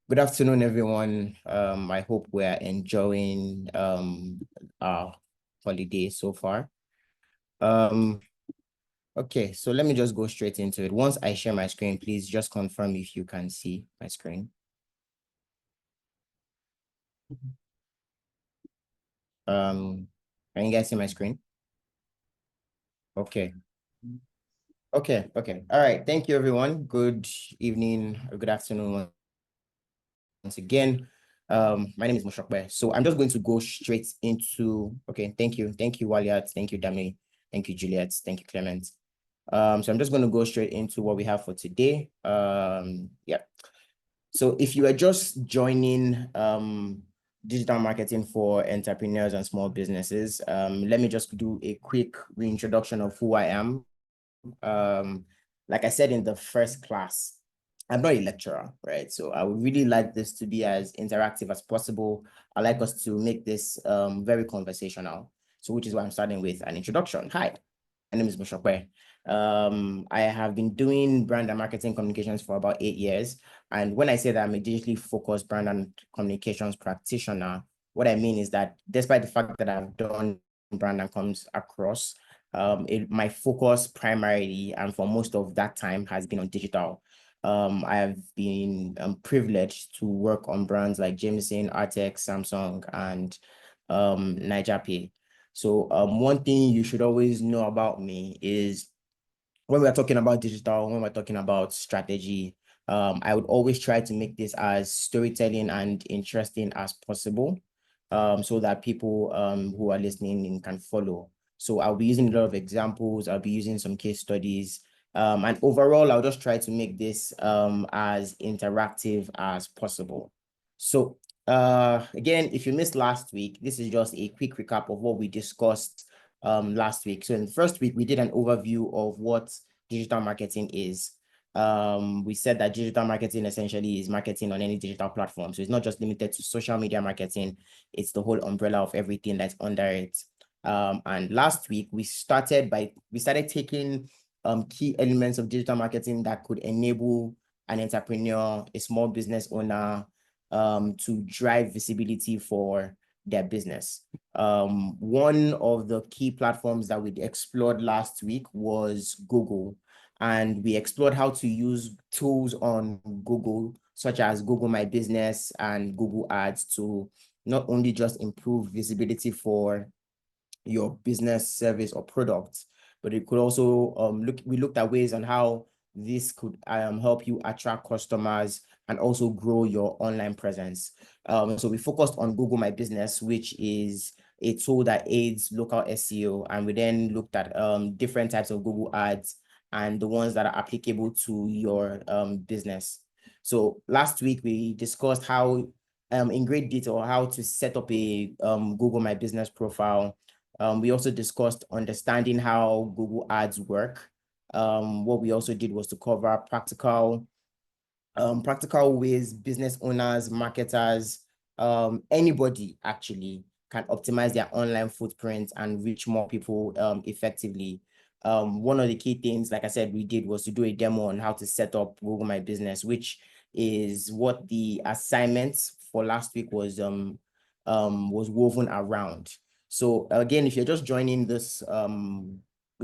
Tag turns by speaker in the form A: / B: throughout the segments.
A: Good afternoon, everyone. I hope we're enjoying our holiday so far. Um, okay, so let me just go straight into it. Once I share my screen, please just confirm if you can see my screen. Can you guys see my screen? Okay. Okay. All right. Thank you, everyone. Good evening or good afternoon once again. My name is Mushokbe. So I'm just going to go straight into, okay, thank you. Thank you, Waliat. Thank you, Dami. Thank you, Juliet. Thank you, Clement. So I'm just going to go straight into what we have for today. Yeah. So if you are just joining digital marketing for entrepreneurs and small businesses, let me just do a quick reintroduction of who I am. Like I said in the first class, I'm not a lecturer, right? So I would really like this to be as interactive as possible. I like us to make this very conversational. So which is why I'm starting with an introduction. Hi, my name is Mushokwe. I have been doing brand and marketing communications for about 8 years. And when I say that I'm a digitally focused brand and communications practitioner, what I mean is that despite the fact that I've done brand and comms across, my focus primarily and for most of that time has been on digital. I have been privileged to work on brands like Jameson, Artex, Samsung, and NigerPay. So one thing you should always know about me is when we're talking about digital, when we're talking about strategy, I would always try to make this as storytelling and interesting as possible, so that people who are listening can follow. So I'll be using a lot of examples. I'll be using some case studies. And overall, I'll just try to make this as interactive as possible. So again, if you missed last week, this is just a quick recap of what we discussed last week. So in the first week, we did an overview of what digital marketing is. We said that digital marketing essentially is marketing on any digital platform. So it's not just limited to social media marketing, it's the whole umbrella of everything that's under it. And last week we started taking key elements of digital marketing that could enable an entrepreneur, a small business owner, to drive visibility for their business. One of the key platforms that we explored last week was Google. And we explored how to use tools on Google, such as Google My Business and Google Ads, to not only just improve visibility for your business, service, or product, but it could also we looked at ways on how this could help you attract customers and also grow your online presence. So we focused on Google My Business, which is a tool that aids local SEO, and we then looked at different types of Google Ads and the ones that are applicable to your business. So last week we discussed how in great detail how to set up a Google My Business profile. We also discussed understanding how Google Ads work. What we also did was to cover practical ways business owners, marketers, anybody actually can optimize their online footprint and reach more people effectively. One of the key things, like I said, we did was to do a demo on how to set up Google My Business, which is what the assignments for last week was woven around. So again, if you're just joining this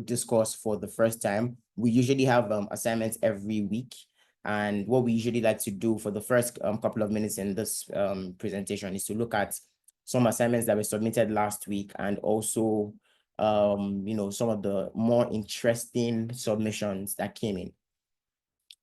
A: discourse for the first time, we usually have assignments every week. And what we usually like to do for the first couple of minutes in this presentation is to look at some assignments that were submitted last week and also, some of the more interesting submissions that came in.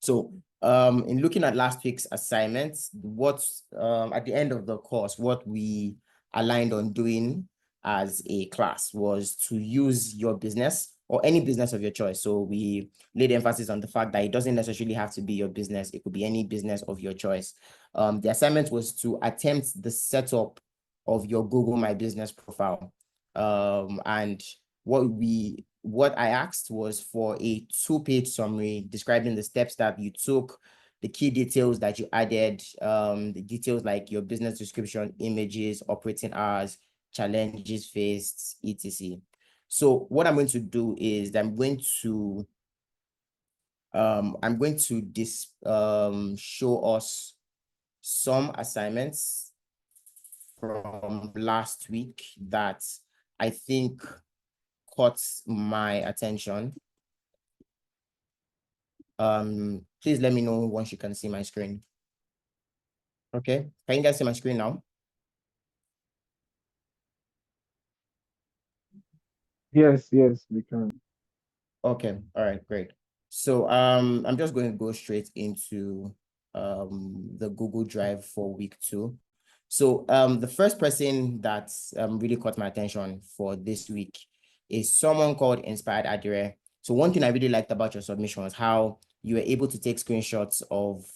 A: So in looking at last week's assignments, what's at the end of the course, what we aligned on doing as a class was to use your business or any business of your choice. So we laid emphasis on the fact that it doesn't necessarily have to be your business. It could be any business of your choice. The assignment was to attempt the setup of your Google My Business profile. And what I asked was for a 2-page summary describing the steps that you took, the key details that you added, the details like your business description, images, operating hours, challenges faced, etc. So what I'm going to do is I'm going to show us some assignments from last week that I think caught my attention. Please let me know once you can see my screen. Okay, can you guys see my screen now?
B: Yes, yes, we can.
A: Okay, all right, great. So I'm just going to go straight into the Google Drive for week 2. So the first person that really caught my attention for this week is someone called Inspired Adire. So one thing I really liked about your submission was how you were able to take screenshots of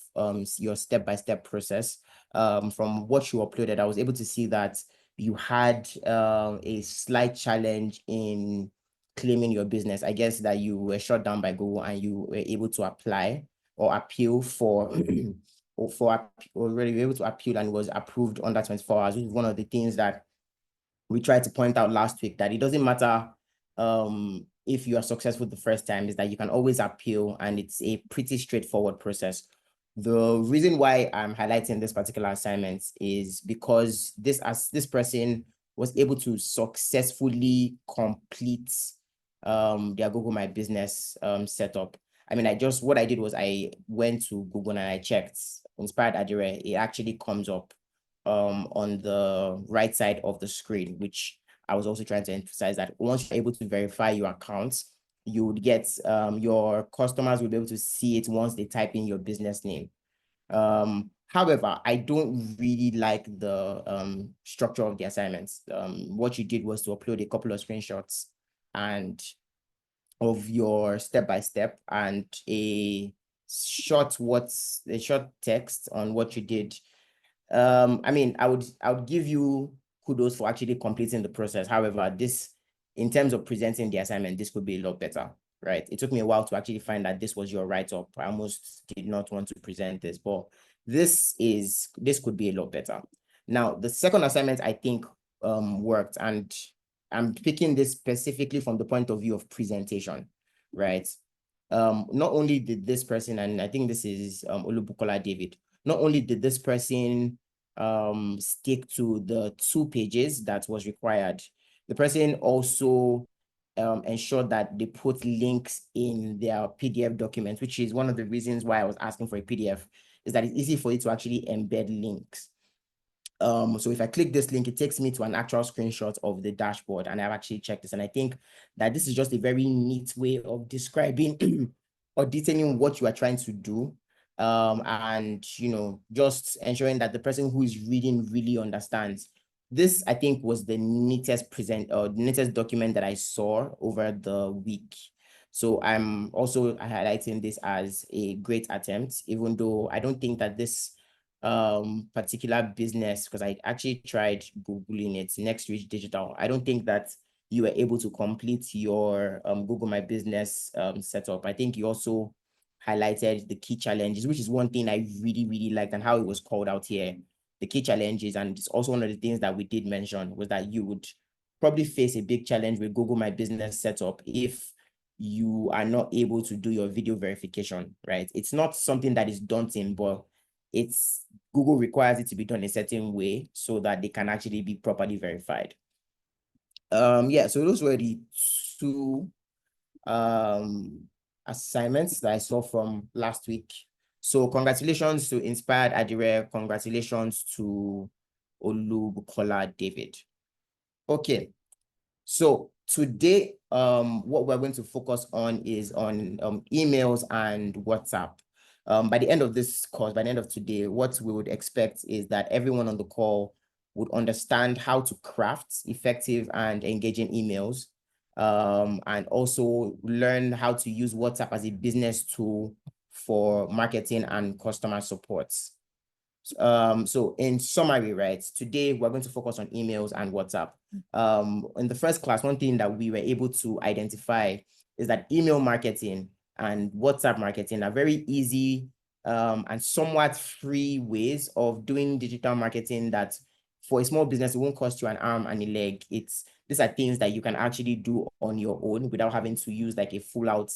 A: your step-by-step process. From what you uploaded, I was able to see that you had a slight challenge in claiming your business. I guess that you were shut down by Google and you were able to apply or appeal for or really able to appeal and was approved under 24 hours, which is one of the things that we tried to point out last week, that it doesn't matter if you are successful the first time, is that you can always appeal, and it's a pretty straightforward process. The reason why I'm highlighting this particular assignment is because this person was able to successfully complete their Google My Business setup. I mean, what I did was I went to Google and I checked Inspired Adire. It actually comes up on the right side of the screen, which I was also trying to emphasize that once you're able to verify your accounts, you would get your customers will be able to see it once they type in your business name. However, I don't really like the structure of the assignments. What you did was to upload a couple of screenshots and of your step-by-step and a short text on what you did. I mean, I would give you kudos for actually completing the process. However, in terms of presenting the assignment, this could be a lot better, right? It took me a while to actually find that this was your write-up. I almost did not want to present this, but this could be a lot better. Now, the second assignment I think worked, and I'm picking this specifically from the point of view of presentation, right? Not only did this person, and I think this is Olubukola David, not only did this person stick to the 2 pages that was required, the person also ensured that they put links in their PDF document, which is one of the reasons why I was asking for a PDF, is that it's easy for you to actually embed links. So if I click this link, it takes me to an actual screenshot of the dashboard, and I've actually checked this. And I think that this is just a very neat way of describing or detailing what you are trying to do. And just ensuring that the person who is reading really understands. This, I think, was the neatest neatest document that I saw over the week. So I'm also highlighting this as a great attempt, even though I don't think that this particular business, because I actually tried Googling it, Next Reach Digital. I don't think that you were able to complete your Google My Business setup. I think you also highlighted the key challenges, which is one thing I really, really liked, and how it was called out here. The key challenges, and it's also one of the things that we did mention, was that you would probably face a big challenge with Google My Business setup if you are not able to do your video verification, right? It's not something that is daunting, but Google requires it to be done a certain way so that they can actually be properly verified. Yeah, so those were the 2 assignments that I saw from last week. So congratulations to Inspired Adire, congratulations to Olubukola David. Okay, so today, what we're going to focus on is on emails and WhatsApp. By the end of this course, by the end of today, what we would expect is that everyone on the call would understand how to craft effective and engaging emails, and also learn how to use WhatsApp as a business tool for marketing and customer support. So in summary, right, today we're going to focus on emails and WhatsApp. In the first class, one thing that we were able to identify is that email marketing and WhatsApp marketing are very easy and somewhat free ways of doing digital marketing that for a small business, it won't cost you an arm and a leg. These are things that you can actually do on your own without having to use like a full out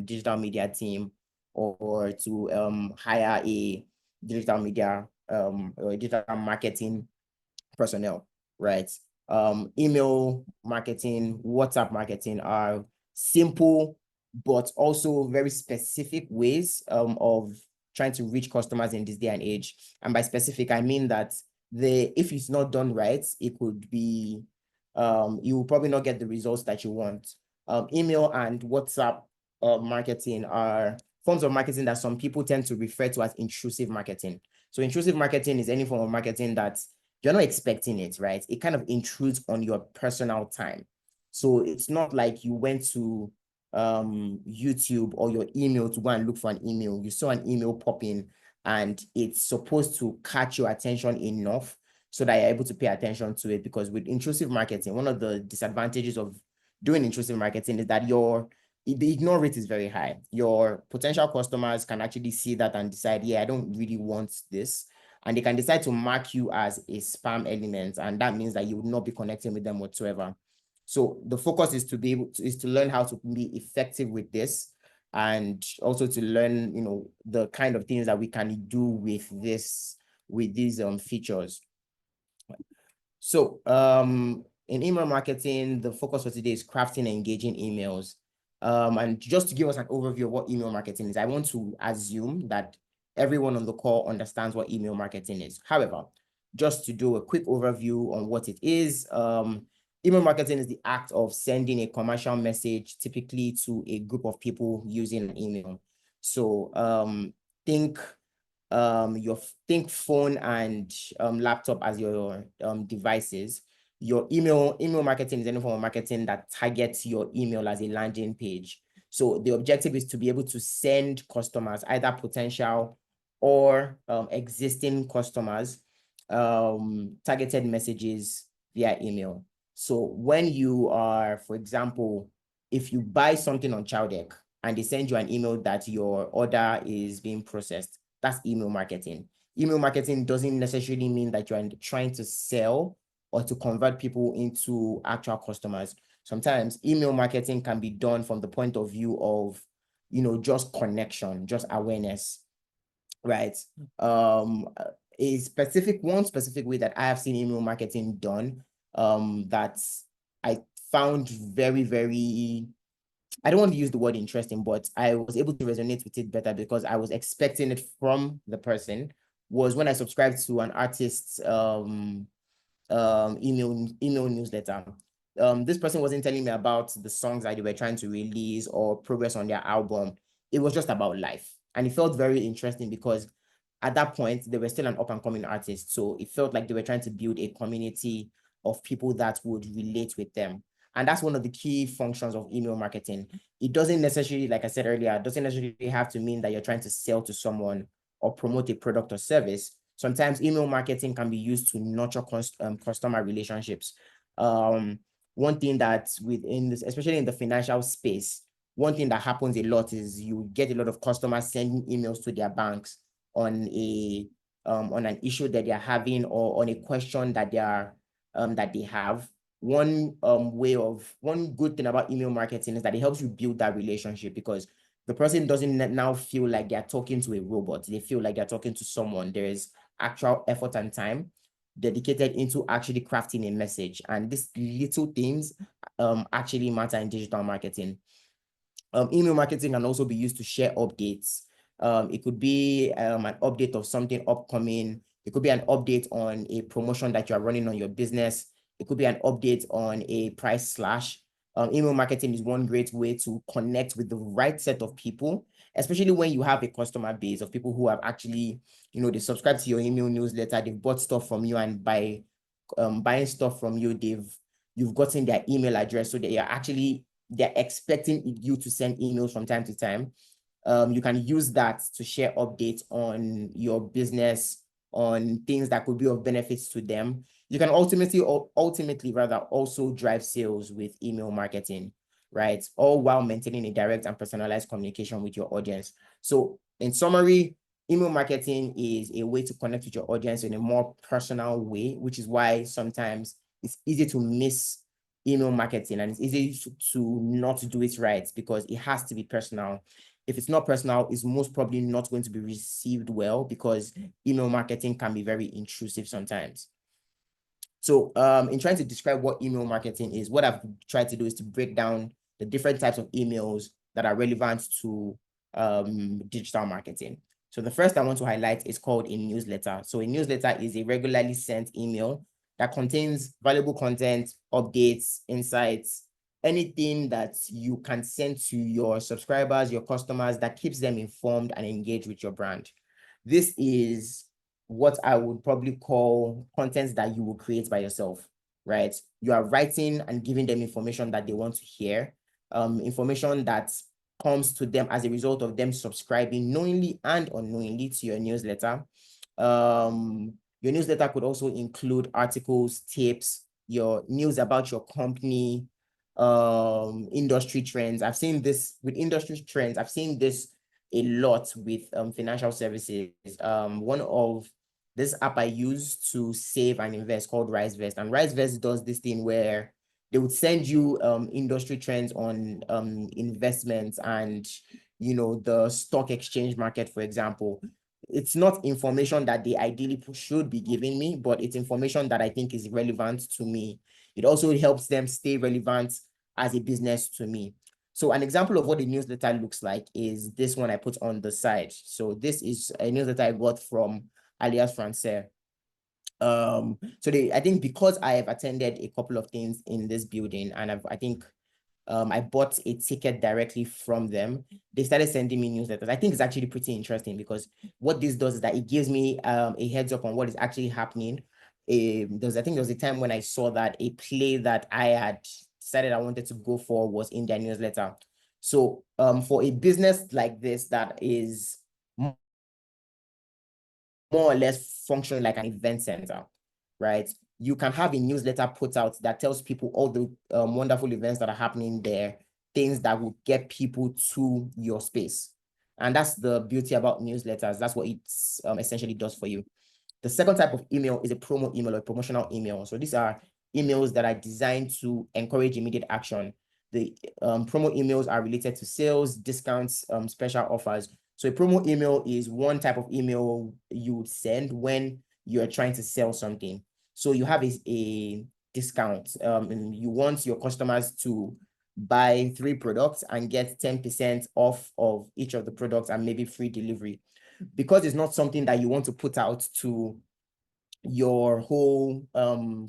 A: digital media team, or to hire a digital media or digital marketing personnel, right? Email marketing, WhatsApp marketing are simple, but also very specific ways of trying to reach customers in this day and age. And by specific, I mean that if it's not done right, it could be, you will probably not get the results that you want. Email and WhatsApp marketing are forms of marketing that some people tend to refer to as intrusive marketing. So intrusive marketing is any form of marketing that you're not expecting it, right? It kind of intrudes on your personal time. So it's not like you went to YouTube or your email to go and look for an email. You saw an email pop in and it's supposed to catch your attention enough so that you're able to pay attention to it. Because with intrusive marketing, one of the disadvantages of doing intrusive marketing is that the ignore rate is very high. Your potential customers can actually see that and decide, yeah, I don't really want this. And they can decide to mark you as a spam element. And that means that you would not be connecting with them whatsoever. So the focus is to learn how to be effective with this, and also to learn, the kind of things that we can do with these features. So in email marketing, the focus for today is crafting and engaging emails. And just to give us an overview of what email marketing is, I want to assume that everyone on the call understands what email marketing is. However, just to do a quick overview on what it is, email marketing is the act of sending a commercial message, typically to a group of people using an email. So think phone and laptop as your devices. Your email marketing is any form of marketing that targets your email as a landing page. So the objective is to be able to send customers, either potential or existing customers, targeted messages via email. So when you are, for example, if you buy something on Chowdeck and they send you an email that your order is being processed, that's email marketing. Email marketing doesn't necessarily mean that you're trying to sell or to convert people into actual customers. Sometimes email marketing can be done from the point of view of, just connection, just awareness, right? One specific way that I have seen email marketing done, that I found very, very, I don't want to use the word interesting, but I was able to resonate with it better because I was expecting it from the person, was when I subscribed to an artist's email newsletter. This person wasn't telling me about the songs that they were trying to release or progress on their album. It was just about life. And it felt very interesting because at that point, they were still an up-and-coming artist. So it felt like they were trying to build a community of people that would relate with them. And that's one of the key functions of email marketing. It doesn't necessarily, like I said earlier, it doesn't necessarily have to mean that you're trying to sell to someone or promote a product or service. Sometimes email marketing can be used to nurture customer relationships. One thing that within this, especially in the financial space, one thing that happens a lot is you get a lot of customers sending emails to their banks on an issue that they're having or on a question that they have. One good thing about email marketing is that it helps you build that relationship, because the person doesn't now feel like they're talking to a robot. They feel like they're talking to someone. There is actual effort and time dedicated into actually crafting a message. And these little things actually matter in digital marketing. Email marketing can also be used to share updates. It could be an update of something upcoming. It could be an update on a promotion that you're running on your business. It could be an update on a price slash. Email marketing is one great way to connect with the right set of people, especially when you have a customer base of people who have actually, they subscribe to your email newsletter, they've bought stuff from you, and by buying stuff from you, you've gotten their email address, so they're expecting you to send emails from time to time. You can use that to share updates on your business, on things that could be of benefits to them. You can ultimately rather also drive sales with email marketing, right? All while maintaining a direct and personalized communication with your audience. So in summary, email marketing is a way to connect with your audience in a more personal way, which is why sometimes it's easy to miss email marketing, and it's easy to not do it right because it has to be personal. if it's not personal, is most probably not going to be received well, because email marketing can be very intrusive sometimes. So in trying to describe what email marketing is, what I've tried to do is to break down the different types of emails that are relevant to digital marketing. So the first I want to highlight is called a newsletter. So a newsletter is a regularly sent email that contains valuable content, updates, insights, anything that you can send to your subscribers, your customers, that keeps them informed and engaged with your brand. This is what I would probably call content that you will create by yourself, right? You are writing and giving them information that they want to hear, information that comes to them as a result of them subscribing knowingly and unknowingly to your newsletter. Your newsletter could also include articles, tips, your news about your company, industry trends. I've seen this with industry trends. I've seen this a lot with financial services. One of this app I use to save and invest called RiseVest, and RiseVest does this thing where they would send you industry trends on investments and the stock exchange market, for example. It's not information that they ideally should be giving me, but it's information that I think is relevant to me. It also helps them stay relevant as a business to me. So an example of what a newsletter looks like is this one I put on the side. So this is a newsletter I got from Alliance Francaise. I think because I have attended a couple of things in this building, and I think I bought a ticket directly from them. They started sending me newsletters. I think it's actually pretty interesting, because what this does is that it gives me a heads up on what is actually happening. I think there was a time when I saw that a play that I had decided I wanted to go for was in their newsletter. So for a business like this that is more or less functioning like an event center, right? You can have a newsletter put out that tells people all the wonderful events that are happening there, things that will get people to your space. And that's the beauty about newsletters. That's what it essentially does for you. The second type of email is a promo email or a promotional email. So these are emails that are designed to encourage immediate action. The promo emails are related to sales, discounts, special offers. So a promo email is one type of email you would send when you're trying to sell something. So you have a discount, and you want your customers to buy 3 products and get 10% off of each of the products and maybe free delivery. Because it's not something that you want to put out to your whole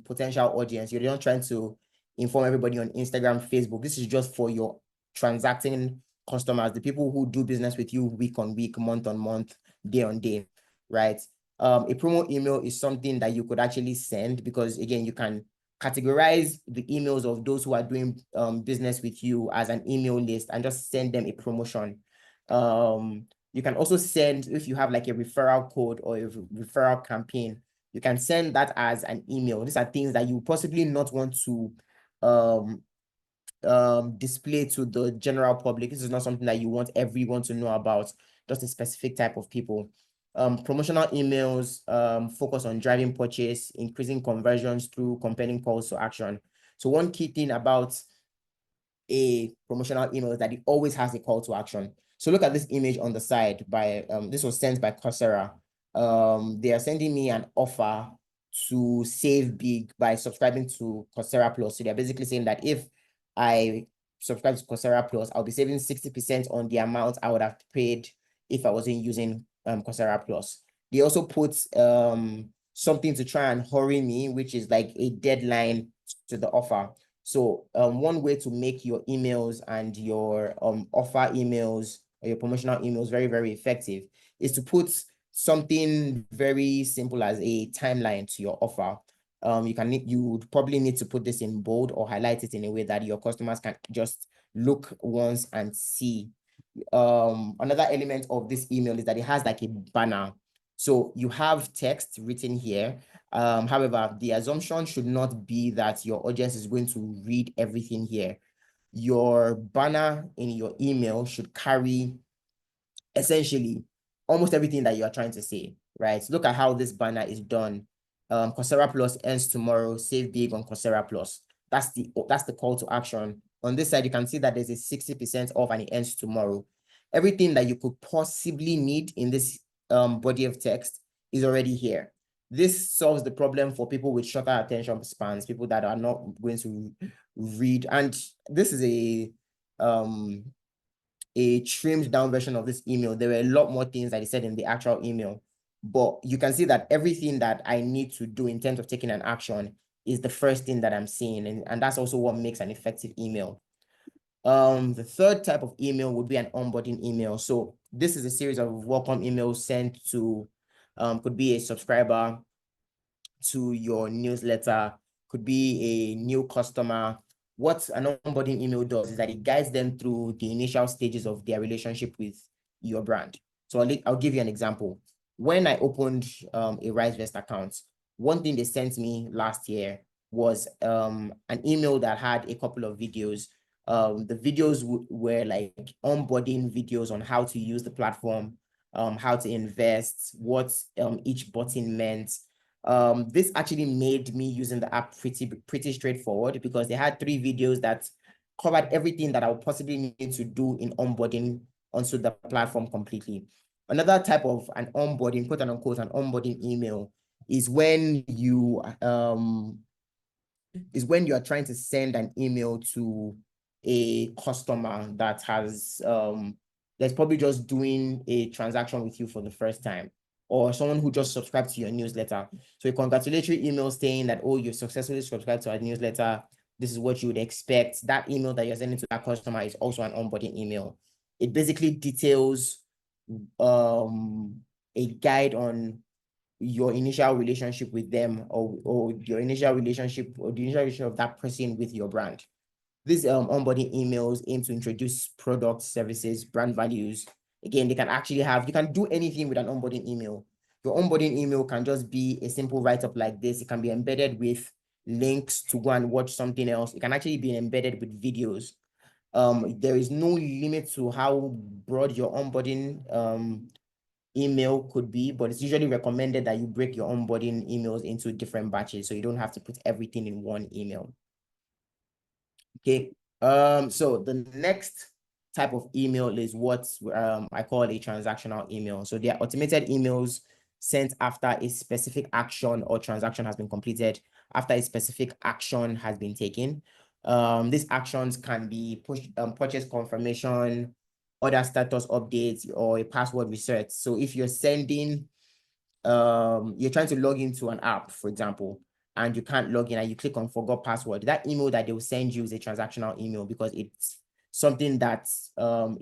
A: potential audience. You're not trying to inform everybody on Instagram, Facebook. This is just for your transacting customers, the people who do business with you week on week, month on month, day on day, right? A promo email is something that you could actually send, because again, you can categorize the emails of those who are doing business with you as an email list and just send them a promotion. You can also send, if you have like a referral code or a referral campaign, you can send that as an email. These are things that you possibly not want to display to the general public. This is not something that you want everyone to know about, just a specific type of people. Promotional emails focus on driving purchase, increasing conversions through compelling calls to action. So one key thing about a promotional email is that it always has a call to action. So look at this image on the side by this was sent by Coursera. They are sending me an offer to save big by subscribing to Coursera Plus. So they're basically saying that if I subscribe to Coursera Plus, I'll be saving 60% on the amount I would have paid if I wasn't using Coursera Plus. They also put something to try and hurry me, which is like a deadline to the offer. So one way to make your emails and your offer emails or your promotional emails very, very effective is to put something very simple as a timeline to your offer. You would probably need to put this in bold or highlight it in a way that your customers can just look once and see. Another element of this email is that it has like a banner. So you have text written here. However, the assumption should not be that your audience is going to read everything here. Your banner in your email should carry essentially almost everything that you are trying to say, right? Look at how this banner is done. Coursera Plus ends tomorrow, save big on Coursera Plus. That's the call to action. On this side, you can see that there's a 60% off and it ends tomorrow. everything that you could possibly need in this body of text is already here. This solves the problem for people with shorter attention spans, people that are not going to read. And this is a trimmed down version of this email. There were a lot more things that he said in the actual email, but you can see that everything that I need to do in terms of taking an action is the first thing that I'm seeing. And that's also what makes an effective email. The third type of email would be an onboarding email. So this is a series of welcome emails sent to, could be a subscriber to your newsletter, could be a new customer. What an onboarding email does is that it guides them through the initial stages of their relationship with your brand. So I'll give you an example. When I opened a RiseVest account, one thing they sent me last year was an email that had a couple of videos. The videos were like onboarding videos on how to use the platform, how to invest, what each button meant. This actually made me using the app pretty straightforward, because they had 3 videos that covered everything that I would possibly need to do in onboarding onto the platform completely. Another type of an onboarding, quote unquote, an onboarding email is when you are trying to send an email to a customer that has that's probably just doing a transaction with you for the first time, or someone who just subscribed to your newsletter. So a congratulatory email saying that, oh, you successfully subscribed to our newsletter. This is what you would expect. That email that you're sending to that customer is also an onboarding email. It basically details a guide on your initial relationship with them, or your initial relationship, or the initial relationship of that person with your brand. These onboarding emails aim to introduce products, services, brand values. Again, they can actually have, you can do anything with an onboarding email. Your onboarding email can just be a simple write-up like this. It can be embedded with links to go and watch something else. It can actually be embedded with videos. There is no limit to how broad your onboarding email could be, but it's usually recommended that you break your onboarding emails into different batches, so you don't have to put everything in one email. Okay. So the next type of email is what I call a transactional email. So they are automated emails sent after a specific action or transaction has been completed, after a specific action has been taken. These actions can be purchase confirmation, other status updates, or a password reset. So if you're sending you're trying to log into an app, for example, and you can't log in and you click on forgot password, that email that they will send you is a transactional email, because it's something that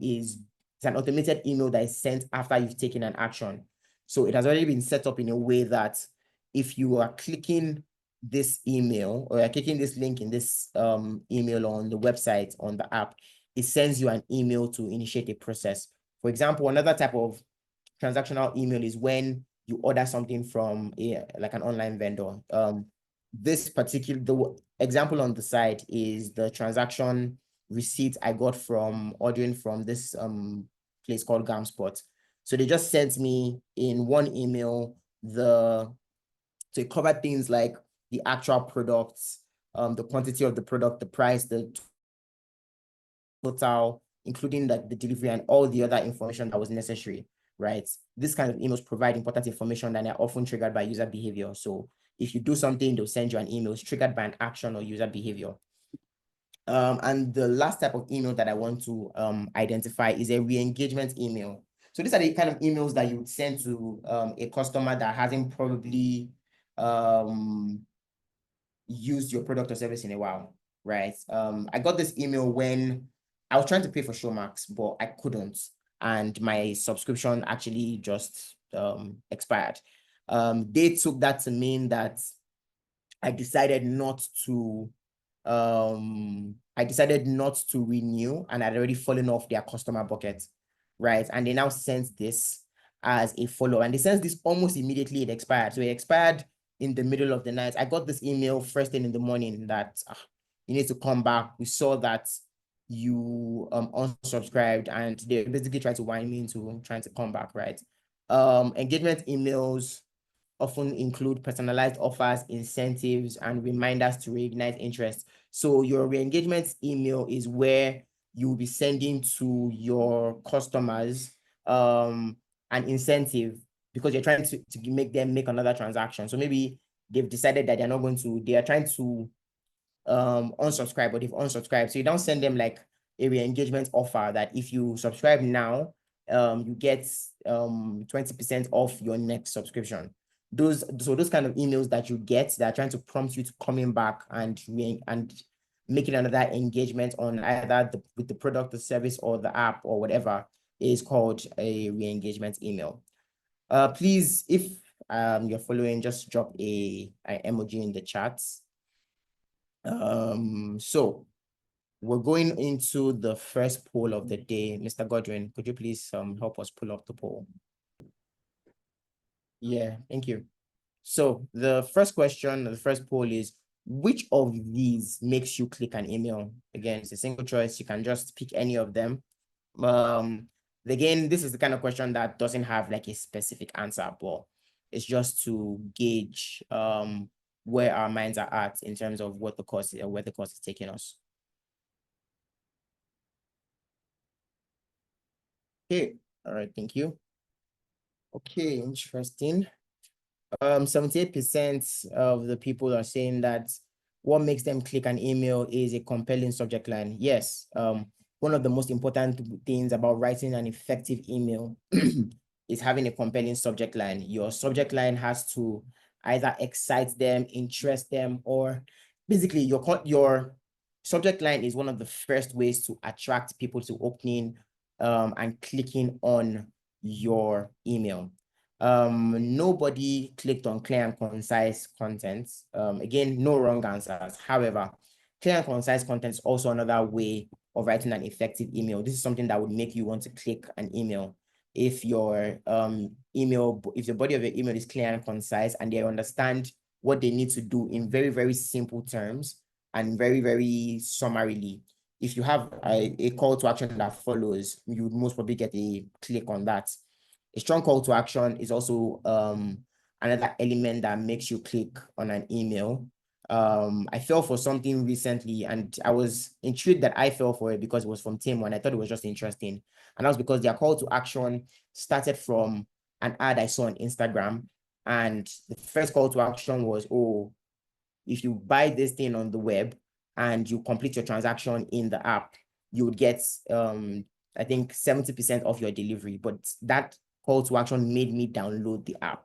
A: it's an automated email that is sent after you've taken an action. So it has already been set up in a way that if you are clicking this email, or you're clicking this link in this email on the website, on the app, it sends you an email to initiate a process. For example, another type of transactional email is when you order something from like an online vendor. This particular, the example on the side is the transaction receipt I got from ordering from this place called GamSpot. So they just sent me in one email to cover things like the actual products, the quantity of the product, the price, the total, including the delivery and all the other information that was necessary, right? This kind of emails provide important information that are often triggered by user behavior. So if you do something, they'll send you an email. It's triggered by an action or user behavior. And the last type of email that I want to identify is a re-engagement email. So these are the kind of emails that you would send to a customer that hasn't probably used your product or service in a while, right? I got this email when I was trying to pay for Showmax, but I couldn't. And my subscription actually just expired. They took that to mean that I decided not to renew, and I'd already fallen off their customer bucket, right? And they now sent this as a follow, and they sent this almost immediately. It expired. So it expired in the middle of the night. I got this email first thing in the morning that you need to come back. We saw that you unsubscribed, and they basically tried to wind me into trying to come back, right? Engagement emails often include personalized offers, incentives, and reminders to reignite interest. So your re-engagement email is where you will be sending to your customers an incentive because you're trying to make them make another transaction. So maybe they've decided that they are trying to unsubscribe, but they've unsubscribed. So you don't send them like a re-engagement offer that if you subscribe now, you get 20% off your next subscription. Those kind of emails that you get that are trying to prompt you to coming back and making another engagement on either with the product, the service, or the app or whatever is called a re-engagement email. Please, if you're following, just drop an emoji in the chat. So we're going into the first poll of the day. Mr. Godwin, could you please help us pull up the poll? Yeah, thank you. So the first question, the first poll is, which of these makes you click an email? Again, it's a single choice. You can just pick any of them. Again, this is the kind of question that doesn't have like a specific answer, but it's just to gauge where our minds are at in terms of what the course is, where the course is taking us. Okay, all right, thank you. Okay, interesting. 78% of the people are saying that what makes them click an email is a compelling subject line. Yes, one of the most important things about writing an effective email is having a compelling subject line. Your subject line has to either excite them, interest them, or basically your subject line is one of the first ways to attract people to opening and clicking on your email. Nobody clicked on clear and concise content. Again, no wrong answers. However, clear and concise content is also another way of writing an effective email. This is something that would make you want to click an email. If your if the body of your email is clear and concise and they understand what they need to do in very, very simple terms and very, very summarily. If you have a call to action that follows, you would most probably get a click on that. A strong call to action is also another element that makes you click on an email. I fell for something recently and I was intrigued that I fell for it because it was from Tim and I thought it was just interesting. And that was because their call to action started from an ad I saw on Instagram. And the first call to action was, oh, if you buy this thing on the web and you complete your transaction in the app, you would get, I think, 70% of your delivery. But that call to action made me download the app.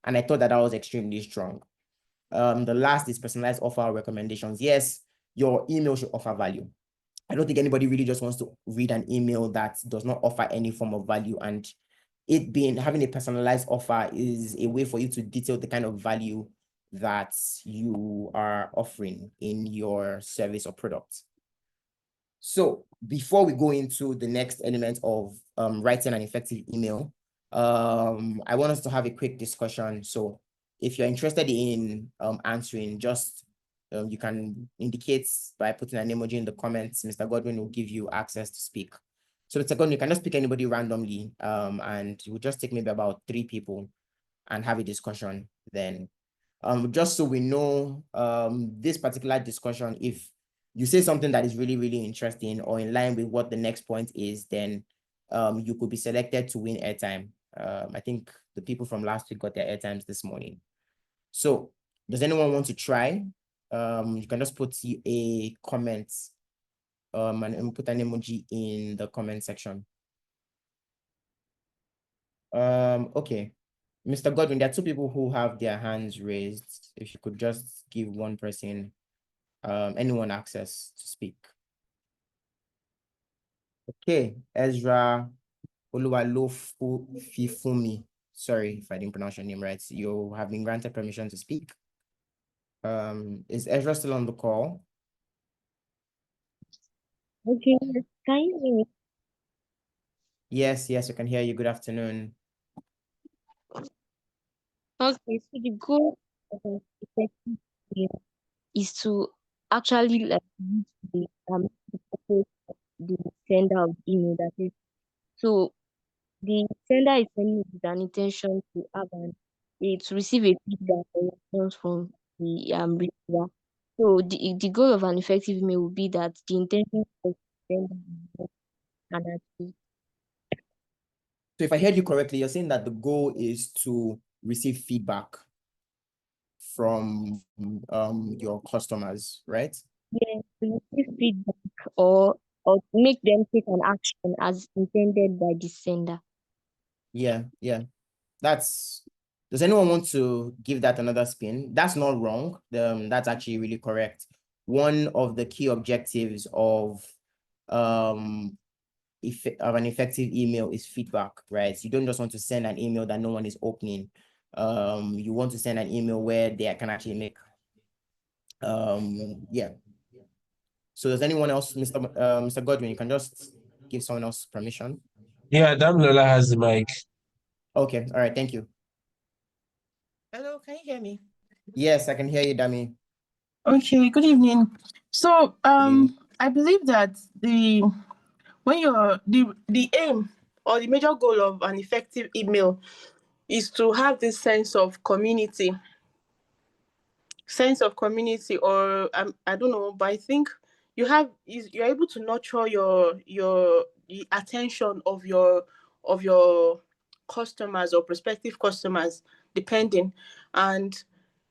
A: And I thought that was extremely strong. The last is personalized offer recommendations. Yes, your email should offer value. I don't think anybody really just wants to read an email that does not offer any form of value. And having a personalized offer is a way for you to detail the kind of value that you are offering in your service or product. So before we go into the next element of writing an effective email, I want us to have a quick discussion. So if you're interested in answering, just you can indicate by putting an emoji in the comments. Mr. Godwin will give you access to speak. So Mr. Godwin, you can just pick anybody randomly, and it will just take maybe about 3 people and have a discussion then. Just so we know this particular discussion, if you say something that is really, really interesting or in line with what the next point is, then you could be selected to win airtime. I think the people from last week got their airtimes this morning. So does anyone want to try? You can just put a comment and put an emoji in the comment section. Okay. Mr. Godwin, there are 2 people who have their hands raised. If you could just give one person, anyone access to speak. Okay, Ezra Oluwalofifumi. Sorry if I didn't pronounce your name right. You have been granted permission to speak. Is Ezra still on the call?
C: Okay, can you hear me?
A: Yes, we can hear you. Good afternoon.
C: Okay, so the goal of an effective email is to actually like reach the purpose of the sender of the email, that is. So the sender is sending it with an intention to have to receive a feedback or response from the receiver. So the goal of an effective email would be that the intention sender and achieve.
A: So if I heard you correctly, you're saying that the goal is to receive feedback from your customers, right?
C: Yes, to receive feedback or make them take an action as intended by the sender.
A: Yeah. Does anyone want to give that another spin? That's not wrong. That's actually really correct. One of the key objectives of an effective email is feedback, right? You don't just want to send an email that no one is opening. You want to send an email where they can actually make yeah. So does anyone else, Mr. Godwin, you can just give someone else permission.
D: Yeah, Damlola has the mic.
A: Okay, all right, thank you.
E: Hello, can you hear me?
A: Yes, I can hear you, Dami.
E: Okay, good evening. So
A: evening.
E: I believe that the aim or the major goal of an effective email is to have this sense of community, or I don't know, but I think you're able to nurture the attention of your customers or prospective customers, depending, and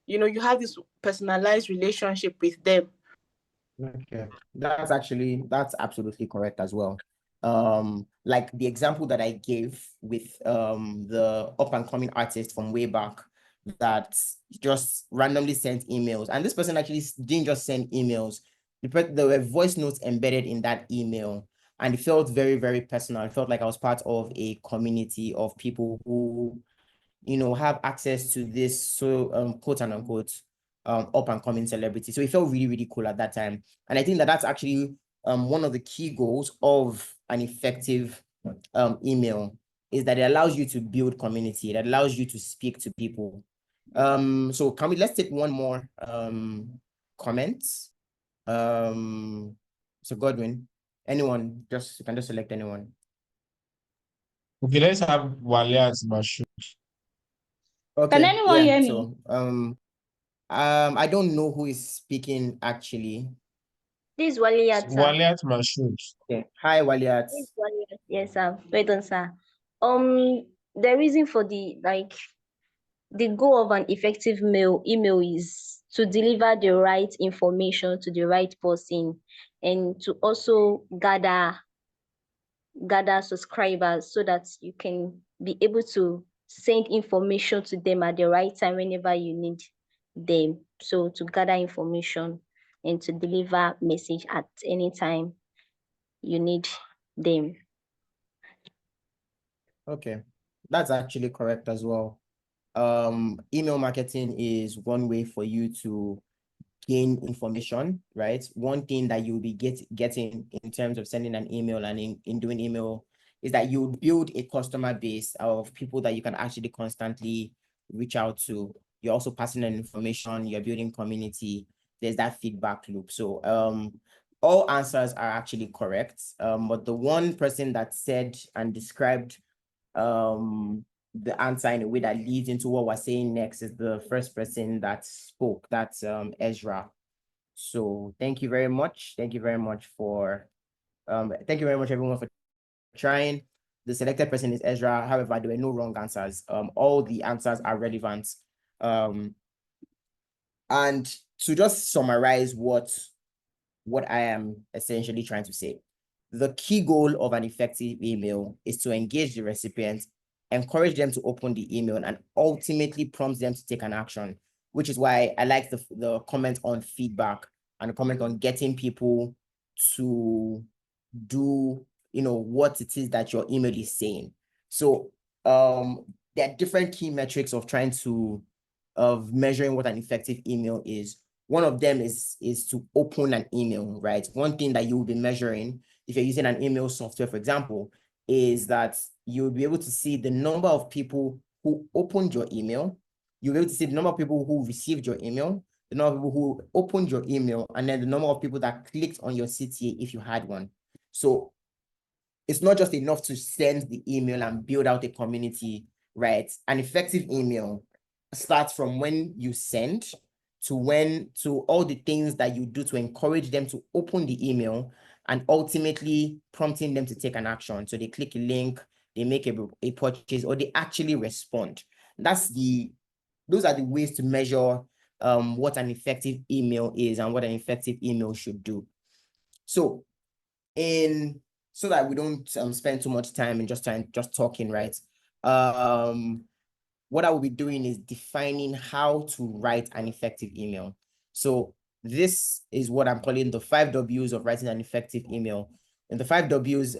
E: you have this personalized relationship with them.
A: Okay, that's absolutely correct as well. Like the example that I gave with the up and coming artist from way back that just randomly sent emails, and this person actually didn't just send emails. There were voice notes embedded in that email, and it felt very, very personal. It felt like I was part of a community of people who have access to this, so quote and unquote up and coming celebrity. So it felt really, really cool at that time. And I think that that's actually one of the key goals of an effective email, is that it allows you to build community. It allows you to speak to people. So let's take one more comment. So Godwin, anyone, you can just select anyone.
D: Okay, let's have Waliat Mashu.
A: Okay.
F: Can anyone hear me?
A: So I don't know who is speaking actually.
F: This is Waliyat, sir.
D: Waliat Mashu.
A: Okay. Hi, Waliat.
F: This is Waliyat. Yes, sir. Wait on, sir. The reason for the goal of an effective email is to deliver the right information to the right person and to also gather subscribers so that you can be able to send information to them at the right time whenever you need them. So to gather information and to deliver message at any time you need them.
A: Okay. That's actually correct as well. Email marketing is one way for you to gain information, right? One thing that you'll be getting in terms of sending an email and in doing email is that you build a customer base of people that you can actually constantly reach out to. You're also passing on information, you're building community, there's that feedback loop. So all answers are actually correct. But the one person that said and described the answer in a way that leads into what we're saying next is the first person that spoke. That's Ezra. So thank you very much. Thank you very much everyone for trying. The selected person is Ezra. However, there were no wrong answers. All the answers are relevant. And to just summarize what I am essentially trying to say, the key goal of an effective email is to engage the recipient, encourage them to open the email, and ultimately prompt them to take an action, which is why I like the comment on feedback and the comment on getting people to do, what it is that your email is saying. So there are different key metrics of measuring what an effective email is. One of them is to open an email, right? One thing that you will be measuring if you're using an email software, for example, is that you'll be able to see the number of people who opened your email. You'll be able to see the number of people who received your email, the number of people who opened your email, and then the number of people that clicked on your CTA if you had one. So it's not just enough to send the email and build out a community, right? An effective email starts from when you send to all the things that you do to encourage them to open the email, and ultimately prompting them to take an action. So they click a link, they make a purchase, or they actually respond. Those are the ways to measure what an effective email is and what an effective email should do. So so that we don't spend too much time in just talking, right? What I will be doing is defining how to write an effective email. So this is what I'm calling the 5 W's of writing an effective email. And the 5 W's,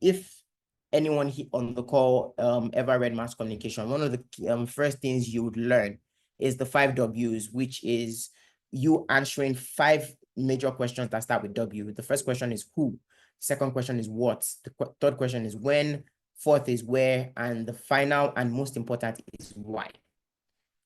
A: if anyone on the call ever read mass communication, one of the first things you would learn is the 5 W's, which is you answering 5 major questions that start with W. The first question is who. Second question is what. The third question is when. Fourth is where, and the final and most important is why,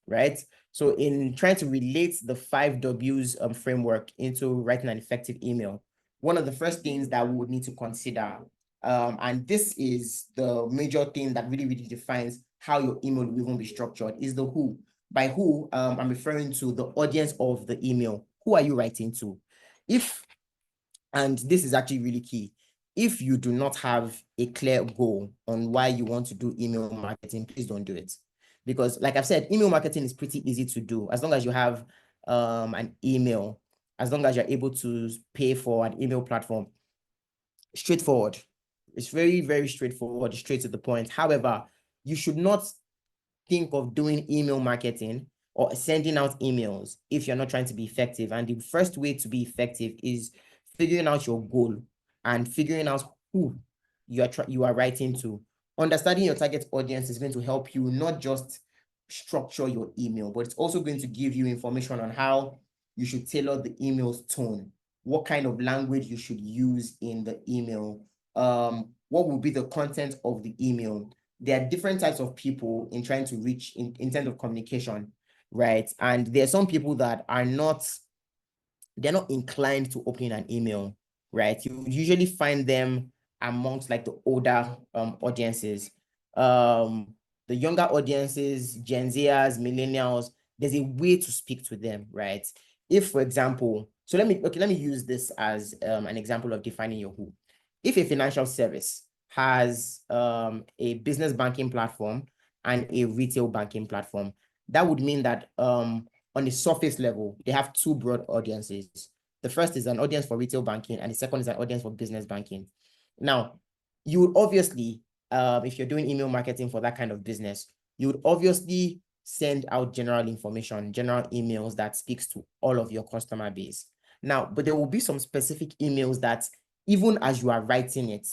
A: right? So in trying to relate the 5 W's framework into writing an effective email, one of the first things that we would need to consider, and this is the major thing that really defines how your email will even be structured, is the who. By who, I'm referring to the audience of the email. Who are you writing to? And this is actually really key. If you do not have a clear goal on why you want to do email marketing, please don't do it. Because like I've said, email marketing is pretty easy to do. As long as you have an email, as long as you're able to pay for an email platform, straightforward. It's very straightforward, straight to the point. However, you should not think of doing email marketing or sending out emails if you're not trying to be effective. And the first way to be effective is figuring out your goal and figuring out who you are writing to. Understanding your target audience is going to help you not just structure your email, but it's also going to give you information on how you should tailor the email's tone, what kind of language you should use in the email, what will be the content of the email. There are different types of people in trying to reach in terms of communication, right? And there are some people that are they're not inclined to opening an email, right? You usually find them amongst like the older audiences. The younger audiences, Gen Zers, millennials, there's a way to speak to them, right? If, for example, so let me use this as an example of defining your who. If a financial service has a business banking platform and a retail banking platform, that would mean that on the surface level, they have 2 broad audiences. The first is an audience for retail banking, and the second is an audience for business banking. Now, you would obviously, if you're doing email marketing for that kind of business, you would obviously send out general information, general emails that speaks to all of your customer base. Now, but there will be some specific emails that even as you are writing it,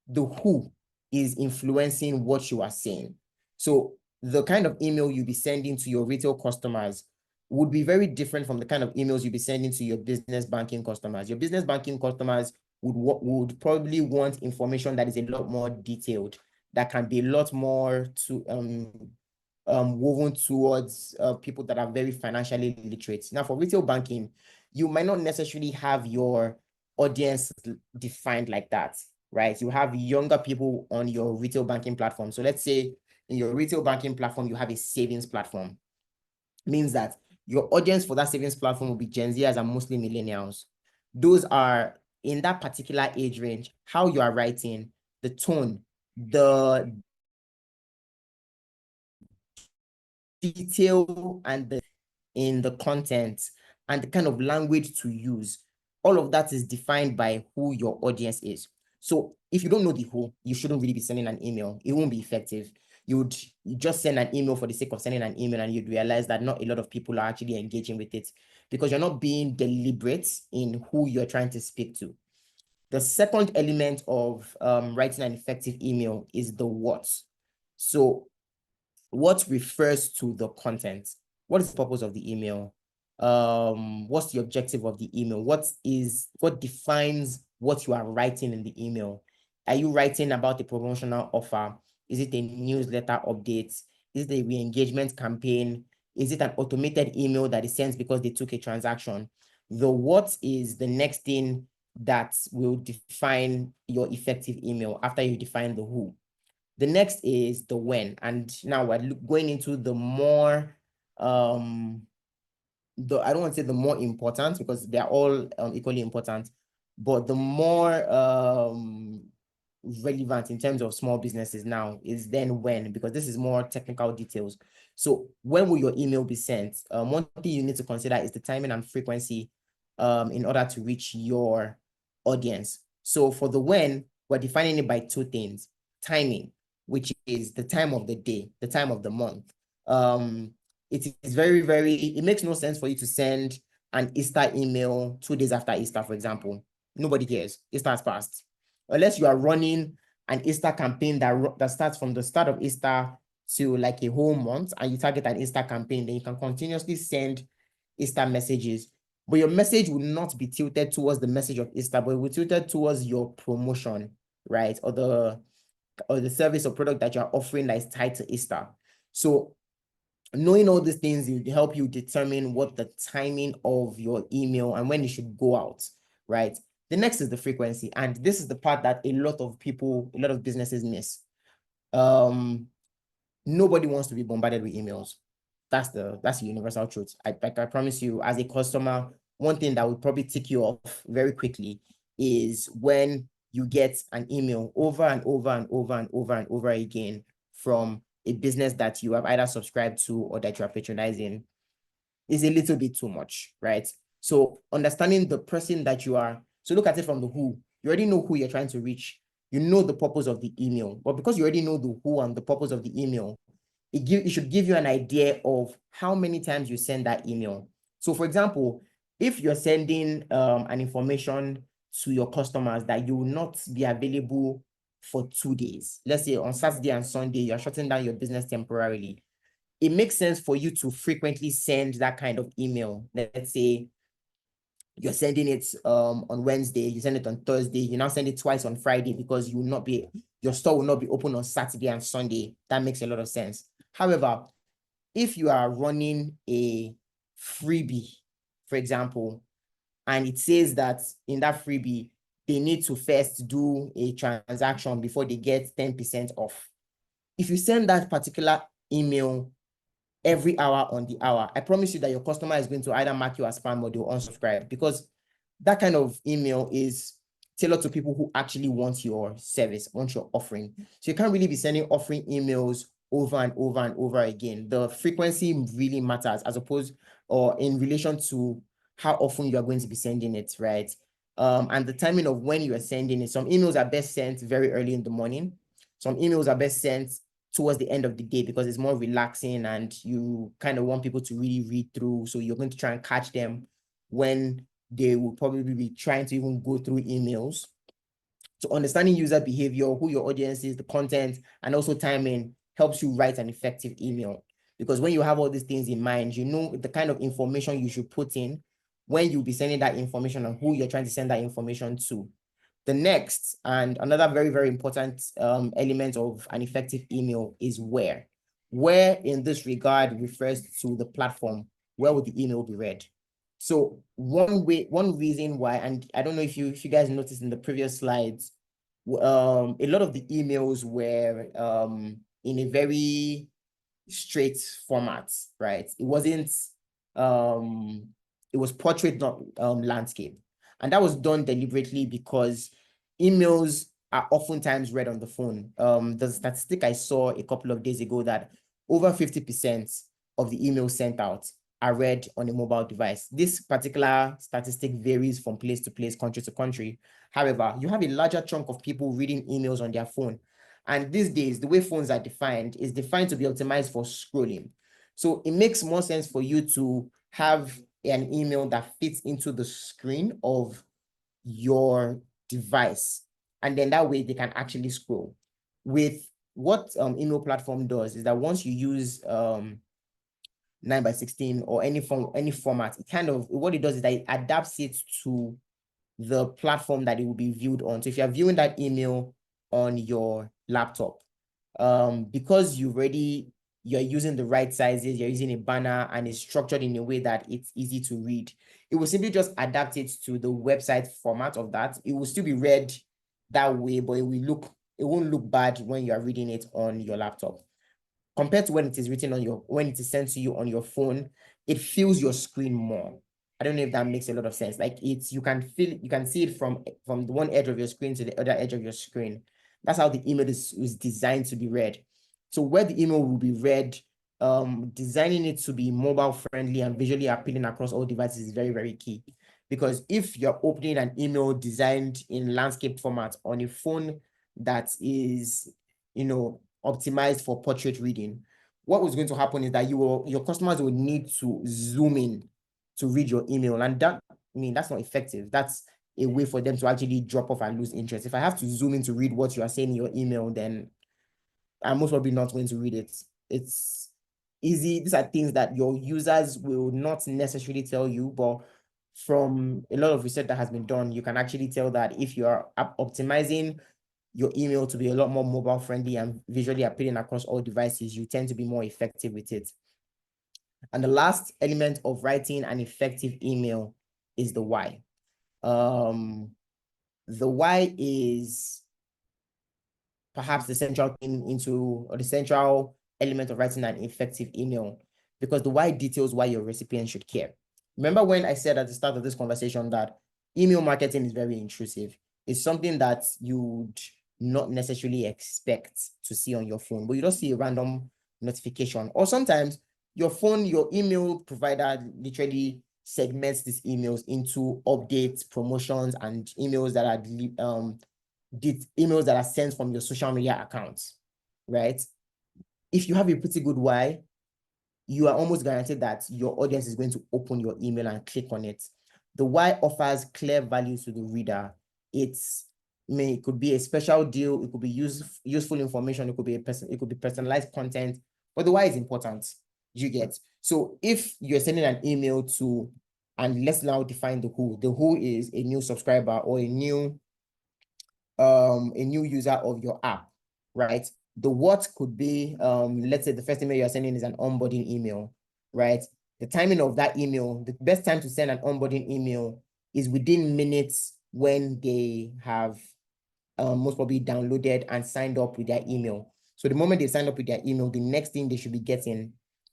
A: the who is influencing what you are saying. So the kind of email you'll be sending to your retail customers would be very different from the kind of emails you'll be sending to your business banking customers. Your business banking customers would probably want information that is a lot more detailed, that can be a lot more woven towards people that are very financially literate. Now, for retail banking, you might not necessarily have your audience defined like that, right? You have younger people on your retail banking platform. So let's say in your retail banking platform, you have a savings platform. Means that your audience for that savings platform will be Gen Zers and mostly millennials. Those are in that particular age range, how you are writing, the tone, the detail and in the content and the kind of language to use. All of that is defined by who your audience is. So if you don't know the who, you shouldn't really be sending an email. It won't be effective. You just send an email for the sake of sending an email, and you'd realize that not a lot of people are actually engaging with it because you're not being deliberate in who you're trying to speak to. The second element of writing an effective email is the what. So what refers to the content? What is the purpose of the email? What's the objective of the email? What defines what you are writing in the email? Are you writing about a promotional offer? Is it a newsletter update? Is it a re-engagement campaign? Is it an automated email that is sent because they took a transaction? The what is the next thing that will define your effective email after you define the who. The next is the when, and now we're going into the more I don't want to say the more important because they are all equally important, but the more relevant in terms of small businesses now is then when, because this is more technical details. So when will your email be sent? One thing you need to consider is the timing and frequency in order to reach your audience. So for the when, we're defining it by two things: timing, which is the time of the day, the time of the month. It is very, very, it makes no sense for you to send an Easter email 2 days after Easter, for example. Nobody cares. Easter has passed. Unless you are running an Easter campaign that starts from the start of Easter to like a whole month, and you target an Easter campaign, then you can continuously send Easter messages. But your message will not be tilted towards the message of Easter, but it will be tilted towards your promotion, right? Or the service or product that you're offering that is tied to Easter. So knowing all these things will help you determine what the timing of your email and when it should go out, right? The next is the frequency. And this is the part that a lot of people, a lot of businesses miss. Nobody wants to be bombarded with emails. That's the universal truth. I promise you, as a customer, one thing that would probably tick you off very quickly is when you get an email over and over and over and over and over again from a business that you have either subscribed to or that you are patronizing. Is a little bit too much, right? So understanding the person that you are, so look at it from the who. You already know who you're trying to reach. You know the purpose of the email, but because you already know the who and the purpose of the email, it should give you an idea of how many times you send that email. So for example, if you're sending an information to your customers that you will not be available for 2 days, let's say on Saturday and Sunday, you're shutting down your business temporarily, it makes sense for you to frequently send that kind of email. Let's say you're sending it on Wednesday, you send it on Thursday, you now send it twice on Friday because your store will not be open on Saturday and Sunday. That makes a lot of sense. However, if you are running a freebie, for example, and it says that in that freebie, they need to first do a transaction before they get 10% off. If you send that particular email every hour on the hour, I promise you that your customer is going to either mark you as spam or they'll unsubscribe, because that kind of email is tailored to people who actually want your service, want your offering. So you can't really be sending offering emails over and over and over again. The frequency really matters as opposed or in relation to how often you are going to be sending it, right? And the timing of when you are sending it. Some emails are best sent very early in the morning. Some emails are best sent towards the end of the day because it's more relaxing and you kind of want people to really read through. So you're going to try and catch them when they will probably be trying to even go through emails. So understanding user behavior, who your audience is, the content, and also timing helps you write an effective email. Because when you have all these things in mind, you know the kind of information you should put in when you'll be sending that information and who you're trying to send that information to. The next and another very, very important element of an effective email is where. Where in this regard refers to the platform. Where would the email be read? So one reason why, and I don't know if you guys noticed in the previous slides, a lot of the emails were in a very straight format, right? It wasn't it was portrait, not landscape. And that was done deliberately because emails are oftentimes read on the phone. The statistic I saw a couple of days ago that over 50% of the emails sent out are read on a mobile device. This particular statistic varies from place to place, country to country. However, you have a larger chunk of people reading emails on their phone. And these days, the way phones are defined is defined to be optimized for scrolling. So it makes more sense for you to have an email that fits into the screen of your device. And then that way they can actually scroll. With what email platform does is that once you use 9x16 or any format, it kind of, what it does is that it adapts it to the platform that it will be viewed on. So if you're viewing that email on your laptop, because you're using the right sizes, you're using a banner and it's structured in a way that it's easy to read, it will simply just adapt it to the website format of that. It will still be read that way, but it won't look bad when you are reading it on your laptop. Compared to when it is written when it is sent to you on your phone, it fills your screen more. I don't know if that makes a lot of sense. Like you can see it from the one edge of your screen to the other edge of your screen. That's how the email is designed to be read. So where the email will be read, designing it to be mobile friendly and visually appealing across all devices is very, very key. Because if you're opening an email designed in landscape format on a phone that is, optimized for portrait reading, what was going to happen is that your customers will need to zoom in to read your email. And that's not effective. That's a way for them to actually drop off and lose interest. If I have to zoom in to read what you are saying in your email, then I'm most probably not going to read it. It's easy. These are things that your users will not necessarily tell you, but from a lot of research that has been done, you can actually tell that if you are optimizing your email to be a lot more mobile friendly and visually appealing across all devices, you tend to be more effective with it. And the last element of writing an effective email is the why. The why is perhaps the central thing or the central element of writing an effective email, because the why details why your recipient should care. Remember when I said at the start of this conversation that email marketing is very intrusive. It's something that you'd not necessarily expect to see on your phone, but you don't see a random notification. Or sometimes your email provider literally segments these emails into updates, promotions, and emails that are emails that are sent from your social media accounts, right? If you have a pretty good why, you are almost guaranteed that your audience is going to open your email and click on it. The why offers clear value to the reader. It could be a special deal, it could be useful information, it could be personalized content, but the why is important. You get. So if you're sending an email to, and let's now define the who. The who is a new subscriber or a new user of your app, right? The what could be, let's say the first email you're sending is an onboarding email, right? The timing of that email, the best time to send an onboarding email is within minutes when they have most probably downloaded and signed up with their email. So the moment they sign up with their email, the next thing they should be getting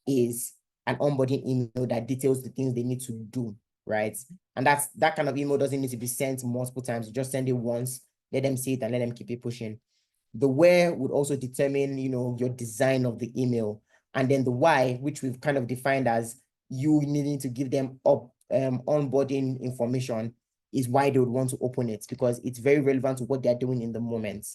A: is an onboarding email that details the things they need to do, right? And that kind of email doesn't need to be sent multiple times. You just send it once, let them see it, and let them keep it pushing. The where would also determine, your design of the email. And then the why, which we've kind of defined as you needing to give them onboarding information, is why they would want to open it, because it's very relevant to what they're doing in the moment.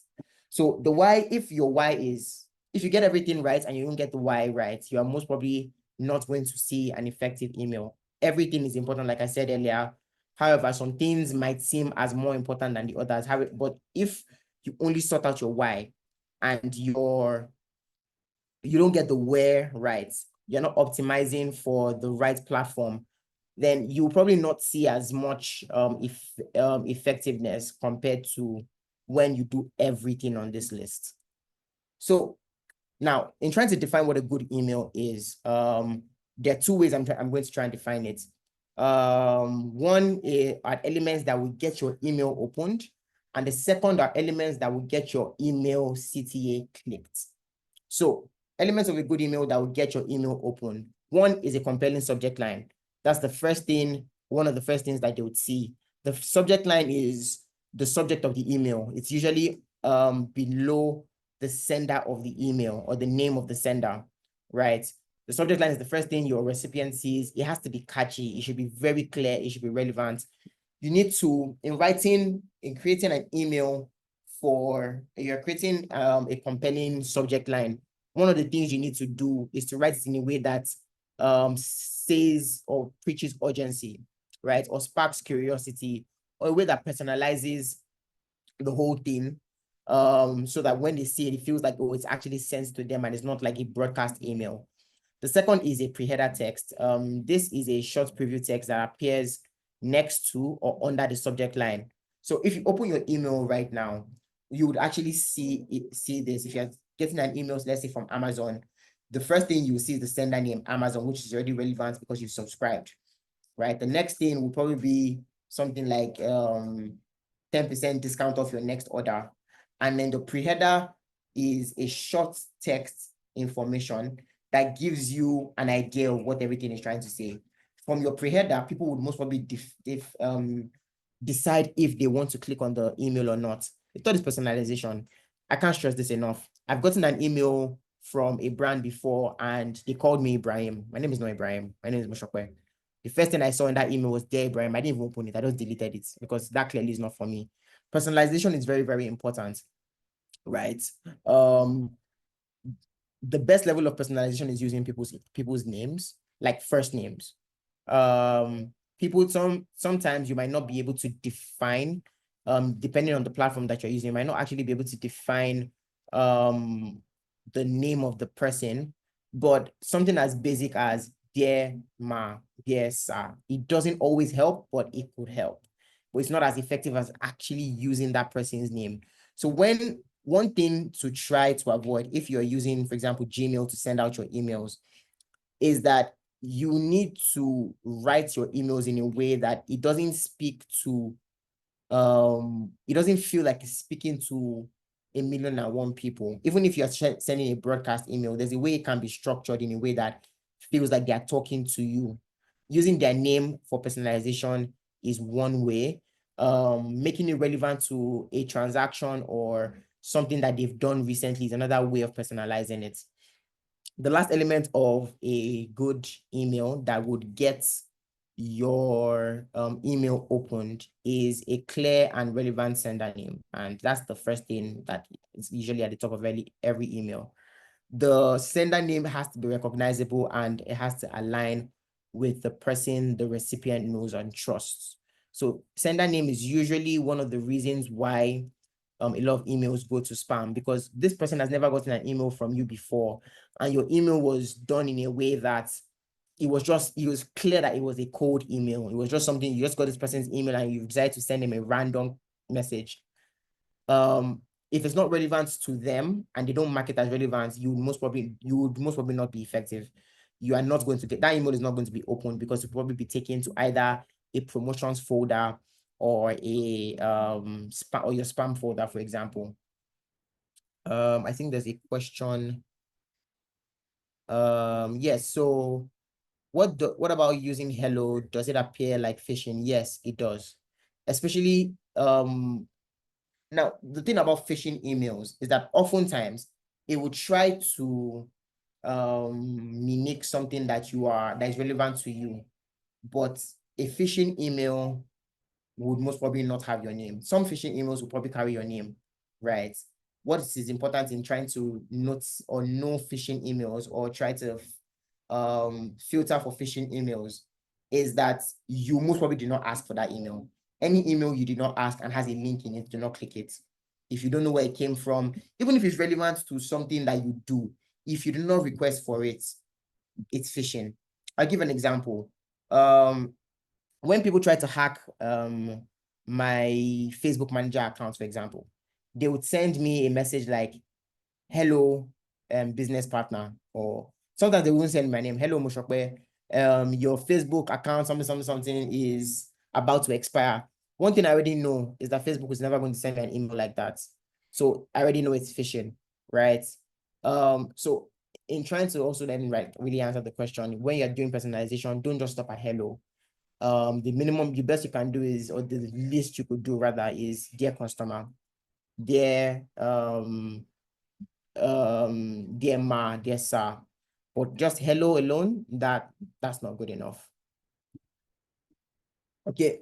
A: So the why, if you get everything right and you don't get the why right, you are most probably not going to see an effective email. Everything is important, like I said earlier. However, some things might seem as more important than the others. But if you only sort out your why and you don't get the where right, you're not optimizing for the right platform, then you will probably not see as much effectiveness compared to when you do everything on this list. So now, in trying to define what a good email is, there are two ways I'm going to try and define it. One are elements that will get your email opened, and the second are elements that will get your email CTA clicked. So elements of a good email that will get your email open. One is a compelling subject line. That's one of the first things that they would see. The subject line is the subject of the email. It's usually below the sender of the email or the name of the sender, right? The subject line is the first thing your recipient sees. It has to be catchy. It should be very clear. It should be relevant. You need to, in creating an email you're creating a compelling subject line. One of the things you need to do is to write it in a way that says or preaches urgency, right? Or sparks curiosity, or a way that personalizes the whole thing, so that when they see it, it feels like, oh, it's actually sent to them and it's not like a broadcast email. The second is a pre-header text. This is a short preview text that appears next to or under the subject line. So if you open your email right now, you would actually see this. If you're getting an email, let's say from Amazon, the first thing you see is the sender name, Amazon, which is already relevant because you've subscribed, right? The next thing will probably be something like 10% discount off your next order. And then the pre-header is a short text information that gives you an idea of what everything is trying to say. from your pre-header, people would most probably decide if they want to click on the email or not. The third is personalization. I can't stress this enough. I've gotten an email from a brand before and they called me Ibrahim. My name is not Ibrahim. My name is Moshokwe. The first thing I saw in that email was "Dear Ibrahim." I didn't even open it. I just deleted it because that clearly is not for me. Personalization is very, very important, right? The best level of personalization is using people's names, like first names. People, sometimes you might not be able to define, depending on the platform that you're using, you might not actually be able to define the name of the person, but something as basic as "Dear Ma," "Dear Sir," it doesn't always help, but it could help. But it's not as effective as actually using that person's name. So one thing to try to avoid if you're using, for example, Gmail to send out your emails, is that you need to write your emails in a way that it doesn't speak to, it doesn't feel like it's speaking to 1,000,001 people. Even if you're sending a broadcast email, there's a way it can be structured in a way that feels like they're talking to you. Using their name for personalization is one way. Making it relevant to a transaction or something that they've done recently is another way of personalizing it. The last element of a good email that would get your email opened is a clear and relevant sender name. And that's the first thing that is usually at the top of every email. The sender name has to be recognizable and it has to align with the person the recipient knows and trusts. So sender name is usually one of the reasons why a lot of emails go to spam, because this person has never gotten an email from you before, and your email was done in a way that it was clear that it was a cold email. It was just something, you just got this person's email and you decided to send them a random message. If it's not relevant to them and they don't mark it as relevant, you would most probably not be effective. You are not going to get that email, is not going to be opened because it'll probably be taken to either a promotions folder or a spam, or your spam folder, for example. I think there's a question. Yes, so what about using hello? Does it appear like phishing? Yes, it does. Especially now, the thing about phishing emails is that oftentimes it will try to mimic something that is relevant to you, but a phishing email would most probably not have your name. Some phishing emails will probably carry your name, right? What is important in trying to note or know phishing emails or try to filter for phishing emails is that you most probably did not ask for that email. Any email you did not ask and has a link in it, do not click it. If you don't know where it came from, even if it's relevant to something that you do, if you do not request for it, it's phishing. I'll give an example. When people try to hack my Facebook Messenger account, for example, they would send me a message like, "Hello, business partner," or sometimes they won't send my name. "Hello, Moshokwe, your Facebook account, something is about to expire." One thing I already know is that Facebook is never going to send me an email like that. So I already know it's phishing, right? So in trying to also then really answer the question, when you're doing personalization, don't just stop at hello. The best you can do is, or the least you could do rather, is "Dear customer," "Dear dear ma," "Dear sir." But just hello alone, that's not good enough. Okay.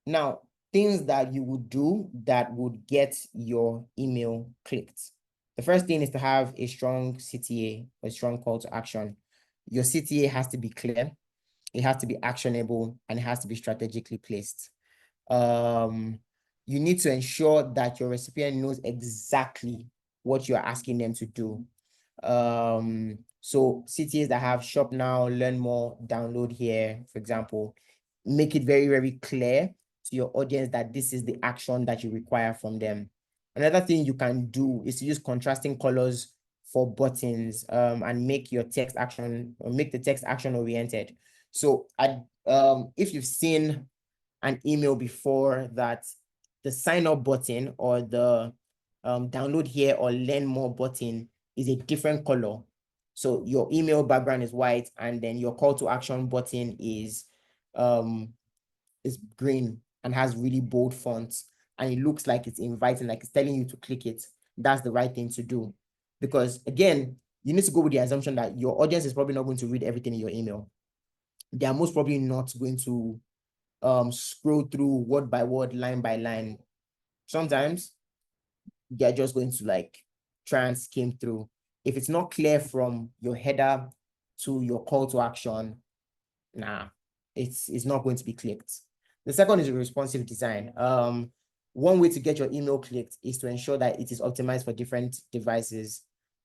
A: Now, things that you would do that would get your email clicked. The first thing is to have a strong CTA, a strong call to action. Your CTA has to be clear, it has to be actionable, and it has to be strategically placed. You need to ensure that your recipient knows exactly what you're asking them to do. So CTAs that have "shop now, learn more, download here," for example, make it very, very clear to your audience that this is the action that you require from them. Another thing you can do is to use contrasting colors for buttons, and make the text action oriented. So if you've seen an email before that the sign up button or the download here or learn more button is a different color, So your email background is white, and then your call to action button is green and has really bold fonts, and it looks like it's inviting, like it's telling you to click it. That's the right thing to do. Because again, you need to go with the assumption that your audience is probably not going to read everything in your email. They are most probably not going to scroll through word by word, line by line. Sometimes they're just going to like try and skim through. If it's not clear from your header to your call to action, nah, it's not going to be clicked. The second is responsive design. One way to get your email clicked is to ensure that it is optimized for different devices,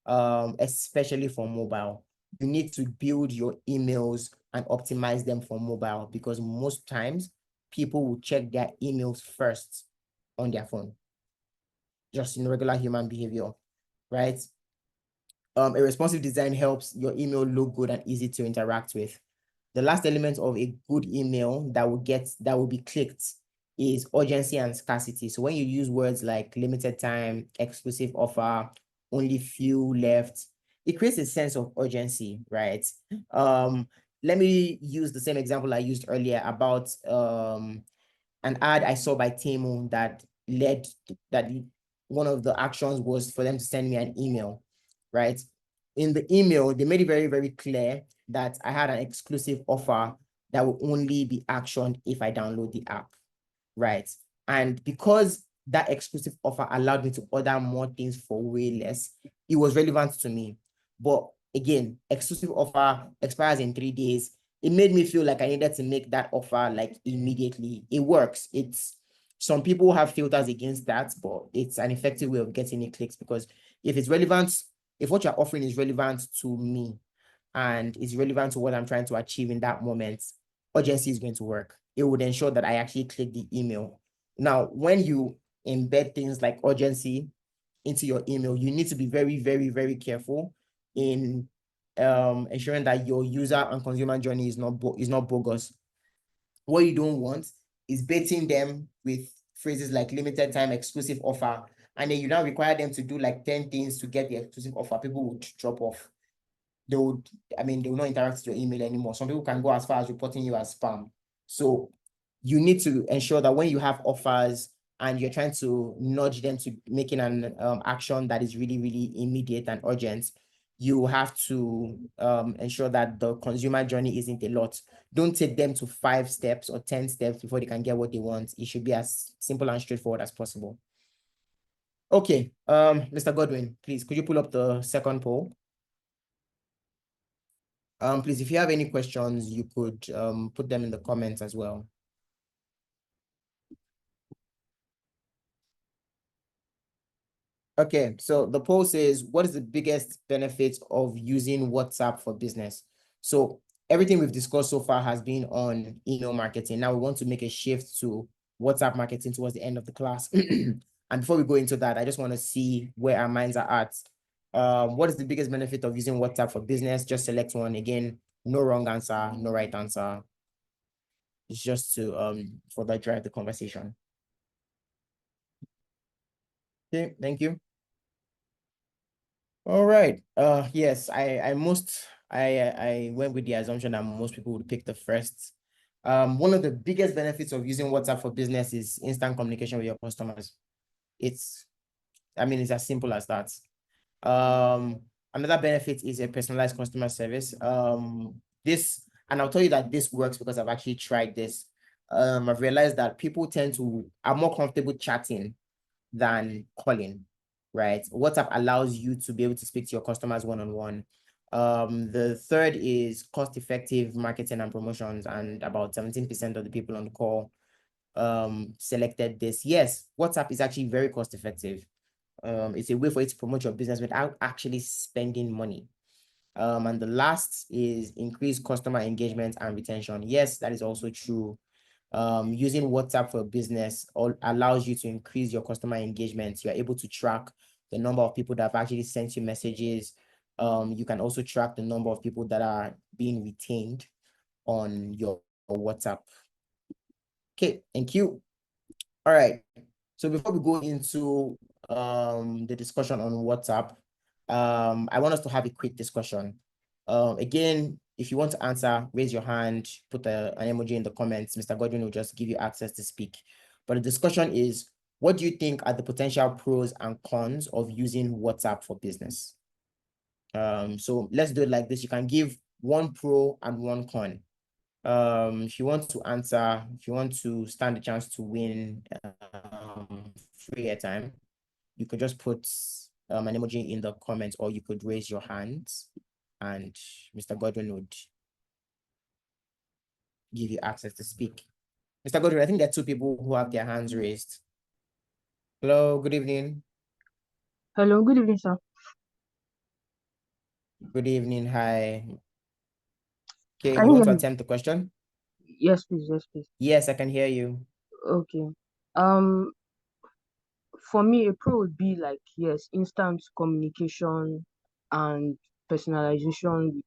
A: especially for mobile. You need to build your emails and optimize them for mobile, because most times people will check their emails first on their phone, just in regular human behavior, right? A responsive design helps your email look good and easy to interact with. The last element of a good email that will be clicked is urgency and scarcity. So when you use words like limited time, exclusive offer, only few left, it creates a sense of urgency, right? Let me use the same example I used earlier about an ad I saw by Temu that led that one of the actions was for them to send me an email, right? In the email, they made it very, very clear that I had an exclusive offer that will only be actioned if I download the app, right? And because that exclusive offer allowed me to order more things for way less, it was relevant to me. But again, exclusive offer expires in 3 days. It made me feel like I needed to make that offer like immediately. It works. Some people have filters against that, but it's an effective way of getting it clicks, because if it's relevant, if what you're offering is relevant to me and is relevant to what I'm trying to achieve in that moment, urgency is going to work. It would ensure that I actually click the email. Now, when you embed things like urgency into your email, you need to be very, very, very careful in ensuring that your user and consumer journey is not bogus. What you don't want is baiting them with phrases like limited time, exclusive offer, and then you now require them to do like 10 things to get the exclusive offer. People would drop off. They will not interact with your email anymore. Some people can go as far as reporting you as spam. So you need to ensure that when you have offers and you're trying to nudge them to making an action that is really, really immediate and urgent, you have to ensure that the consumer journey isn't a lot. Don't take them to 5 steps or 10 steps before they can get what they want. It should be as simple and straightforward as possible. Okay, Mr. Godwin, please, could you pull up the second poll? Please, if you have any questions, you could put them in the comments as well. Okay, so the poll says, what is the biggest benefit of using WhatsApp for business? So everything we've discussed so far has been on email marketing. Now we want to make a shift to WhatsApp marketing towards the end of the class. And before we go into that, I just want to see where our minds are at. What is the biggest benefit of using WhatsApp for business? Just select one. Again, no wrong answer, no right answer. It's just to further drive the conversation. Okay, thank you. All right. Yes, I went with the assumption that most people would pick the first. One of the biggest benefits of using WhatsApp for business is instant communication with your customers. It's as simple as that. Another benefit is a personalized customer service. And I'll tell you that this works because I've actually tried this. I've realized that people are more comfortable chatting than calling, right? WhatsApp allows you to be able to speak to your customers one-on-one. The third is cost-effective marketing and promotions, and about 17% of the people on the call selected this. Yes, WhatsApp is actually very cost-effective. It's a way for you to promote your business without actually spending money. And the last is increased customer engagement and retention. Yes, that is also true. Using WhatsApp for business allows you to increase your customer engagement. You are able to track the number of people that have actually sent you messages. You can also track the number of people that are being retained on your WhatsApp. Okay, thank you. All right. So before we go into the discussion on WhatsApp, I want us to have a quick discussion. Again, if you want to answer, raise your hand, put an emoji in the comments. Mr. Godwin will just give you access to speak. But the discussion is, what do you think are the potential pros and cons of using WhatsApp for business? So let's do it like this. You can give one pro and one con. If you want to answer, if you want to stand a chance to win free airtime, you could just put an emoji in the comments, or you could raise your hands and Mr. Godwin would give you access to speak. Mr. Godwin, I think there are two people who have their hands raised. Hello, good evening.
B: Hello, good evening, sir.
A: Good evening, hi. Okay,
B: Can
A: you
B: you
A: want
B: hear
A: to
B: me?
A: attempt the question?
B: Yes, please. Yes, please.
A: Yes, I can hear you.
B: Okay. Um, for me, a pro would be like, yes, instant communication and personalization with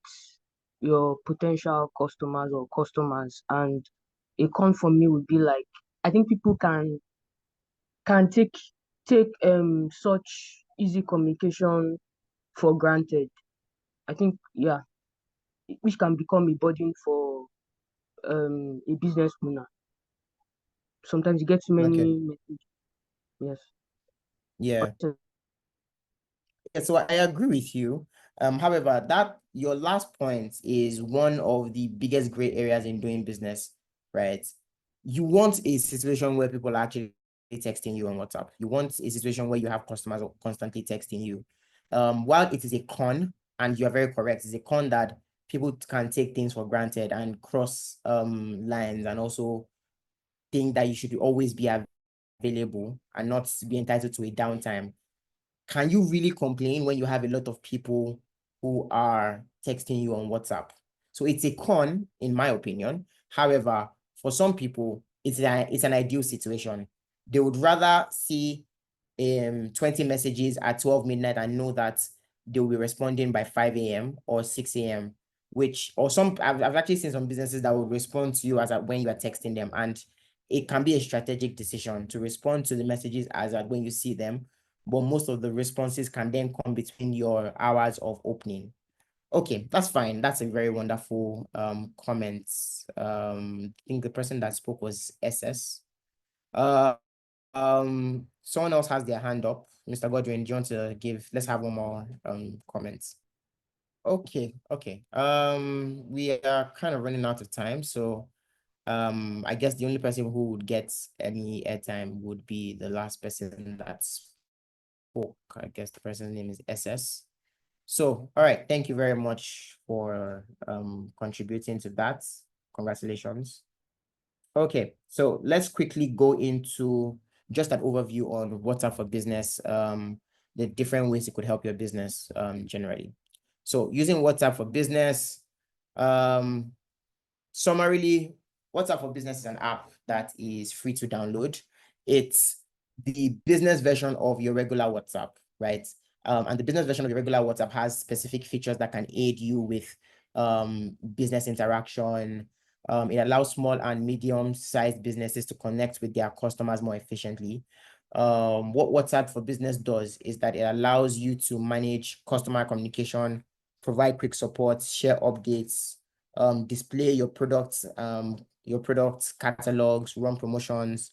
B: your potential customers. And a con for me would be like, I think people can take such easy communication for granted. I think, yeah, which can become a burden for a business owner. Sometimes you get too
A: Okay,
B: many messages. Yes.
A: yeah. Yeah, so I agree with you. However, that your last point is one of the biggest gray areas in doing business, right? You want a situation where people are actually texting you on WhatsApp. You want a situation where you have customers constantly texting you. While it is a con, and you are very correct, it's a con that people can take things for granted and cross lines, and also think that you should always be available and not be entitled to a downtime. Can you really complain when you have a lot of people who are texting you on WhatsApp? So it's a con, in my opinion. However, for some people, it's an ideal situation. They would rather see 20 messages at 12 midnight and know that they will be responding by 5 a.m. or 6 a.m., I've actually seen some businesses that will respond to you as at when you are texting them. And it can be a strategic decision to respond to the messages as at when you see them, but most of the responses can then come between your hours of opening. Okay, that's fine. That's a very wonderful comment. I think the person that spoke was SS. Someone else has their hand up. Mr. Godwin, do you want to give? Let's have one more comments. Okay, okay. We are kind of running out of time, so I guess the only person who would get any airtime would be the last person that spoke. I guess the person's name is SS. So, all right, thank you very much for contributing to that. Congratulations. Okay, so let's quickly go into just an overview on WhatsApp for business, the different ways it could help your business generally. So using WhatsApp for business, summarily, WhatsApp for Business is an app that is free to download. It's the business version of your regular WhatsApp, right? And the business version of your regular WhatsApp has specific features that can aid you with business interaction. It allows small and medium-sized businesses to connect with their customers more efficiently. What WhatsApp for Business does is that it allows you to manage customer communication, provide quick support, share updates, display your products catalogs, run promotions,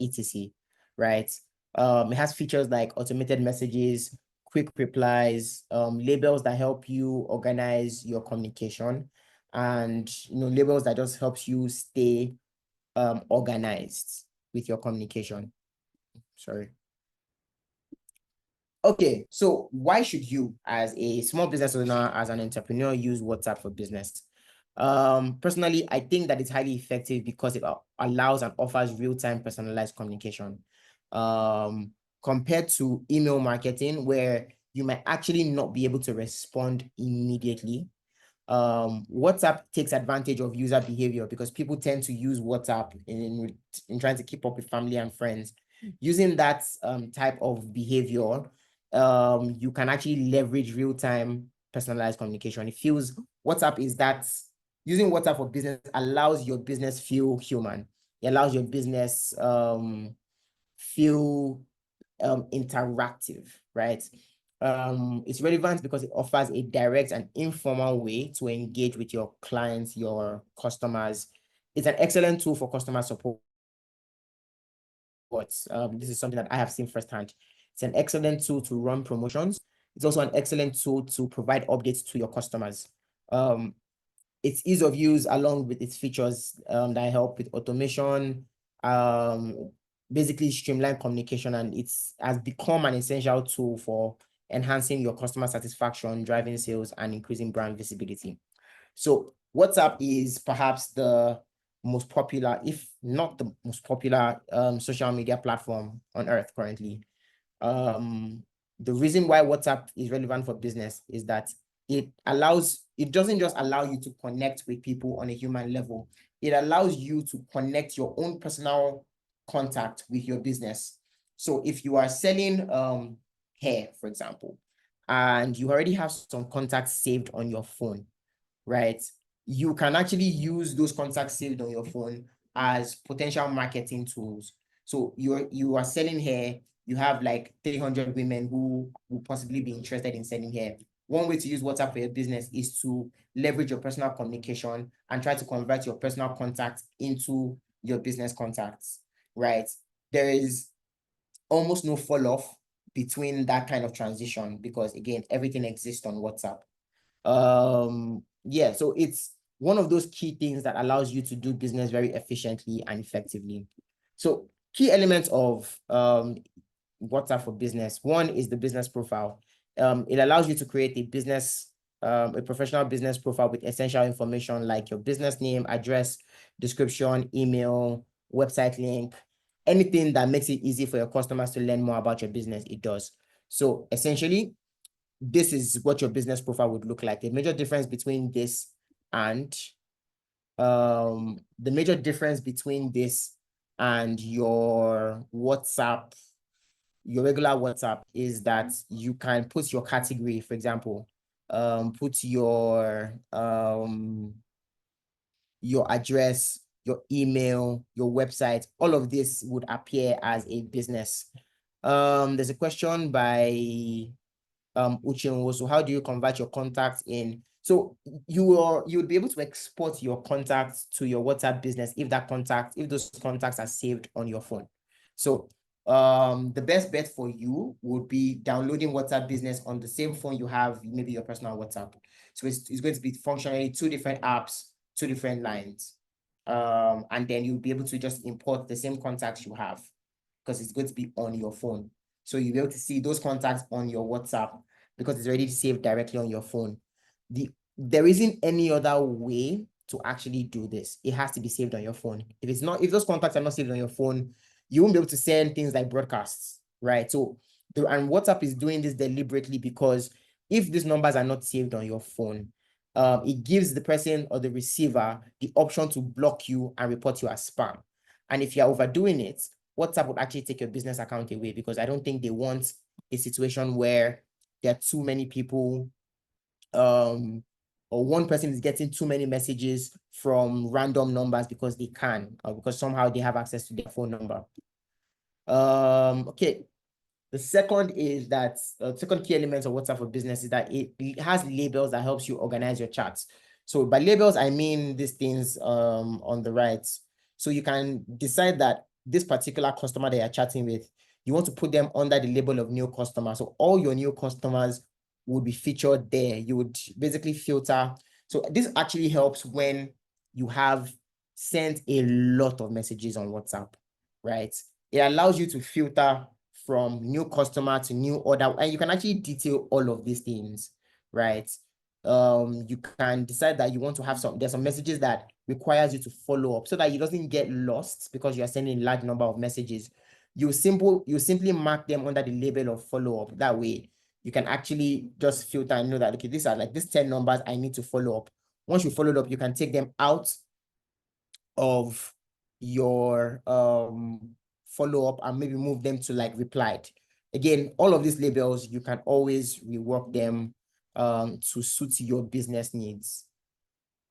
A: etc. Right? It has features like automated messages, quick replies, labels that help you organize your communication, and labels that just helps you stay organized with your communication. Sorry. Okay, so why should you, as a small business owner, as an entrepreneur, use WhatsApp for business? Personally, I think that it's highly effective because it allows and offers real-time personalized communication. Compared to email marketing, where you might actually not be able to respond immediately. WhatsApp takes advantage of user behavior because people tend to use WhatsApp in trying to keep up with family and friends. Using that type of behavior, you can actually leverage real-time personalized communication. It feels WhatsApp is that using WhatsApp for business allows your business feel human. It allows your business feel interactive, right? It's relevant because it offers a direct and informal way to engage with your clients, your customers. It's an excellent tool for customer support. This is something that I have seen firsthand. It's an excellent tool to run promotions. It's also an excellent tool to provide updates to your customers. Its ease of use along with its features that help with automation, basically streamline communication, and it's has become an essential tool for enhancing your customer satisfaction, driving sales, and increasing brand visibility. So WhatsApp is perhaps the most popular, if not the most popular, social media platform on earth currently. The reason why WhatsApp is relevant for business is that it doesn't just allow you to connect with people on a human level. It allows you to connect your own personal contact with your business. So if you are selling hair, for example, and you already have some contacts saved on your phone, right? You can actually use those contacts saved on your phone as potential marketing tools. So you are selling hair, you have like 300 women who will possibly be interested in selling hair. One way to use WhatsApp for your business is to leverage your personal communication and try to convert your personal contacts into your business contacts, right? There is almost no fall off between that kind of transition because again, everything exists on WhatsApp. Yeah, so it's one of those key things that allows you to do business very efficiently and effectively. So key elements of WhatsApp for business. One is the business profile. It allows you to create a professional business profile with essential information like your business name, address, description, email, website link, anything that makes it easy for your customers to learn more about your business, it does. So essentially, this is what your business profile would look like. The major difference between this and your WhatsApp, your regular WhatsApp, is that you can put your category, for example, put your address, your email, your website. All of this would appear as a business. There's a question by Uchenwo. So how do you convert your contacts in? So you would be able to export your contacts to your WhatsApp business if those contacts are saved on your phone. So the best bet for you would be downloading WhatsApp business on the same phone you have, maybe your personal WhatsApp. So it's going to be functionally 2 different apps, 2 different lines. And then you'll be able to just import the same contacts you have because it's going to be on your phone. So you'll be able to see those contacts on your WhatsApp because it's already saved directly on your phone. There isn't any other way to actually do this. It has to be saved on your phone. If those contacts are not saved on your phone, you won't be able to send things like broadcasts, right? So, and WhatsApp is doing this deliberately because if these numbers are not saved on your phone, it gives the person or the receiver the option to block you and report you as spam. And if you're overdoing it, WhatsApp would actually take your business account away because I don't think they want a situation where there are too many people, or one person is getting too many messages from random numbers because they can, or because somehow they have access to their phone number. Okay. The second is that second key element of WhatsApp for Business is that it has labels that helps you organize your chats. So by labels, I mean these things on the right. So you can decide that this particular customer that you're chatting with, you want to put them under the label of new customer. So all your new customers would be featured there. You would basically filter. So this actually helps when you have sent a lot of messages on WhatsApp, right? It allows you to filter from new customer to new order, and you can actually detail all of these things, right? You can decide that you want to have there's some messages that requires you to follow up so that you doesn't get lost because you are sending a large number of messages. You simply mark them under the label of follow up. That way you can actually just filter and know that, okay, these are like these 10 numbers I need to follow up. Once you followed up, you can take them out of your follow-up and maybe move them to like replied. Again, all of these labels, you can always rework them to suit your business needs.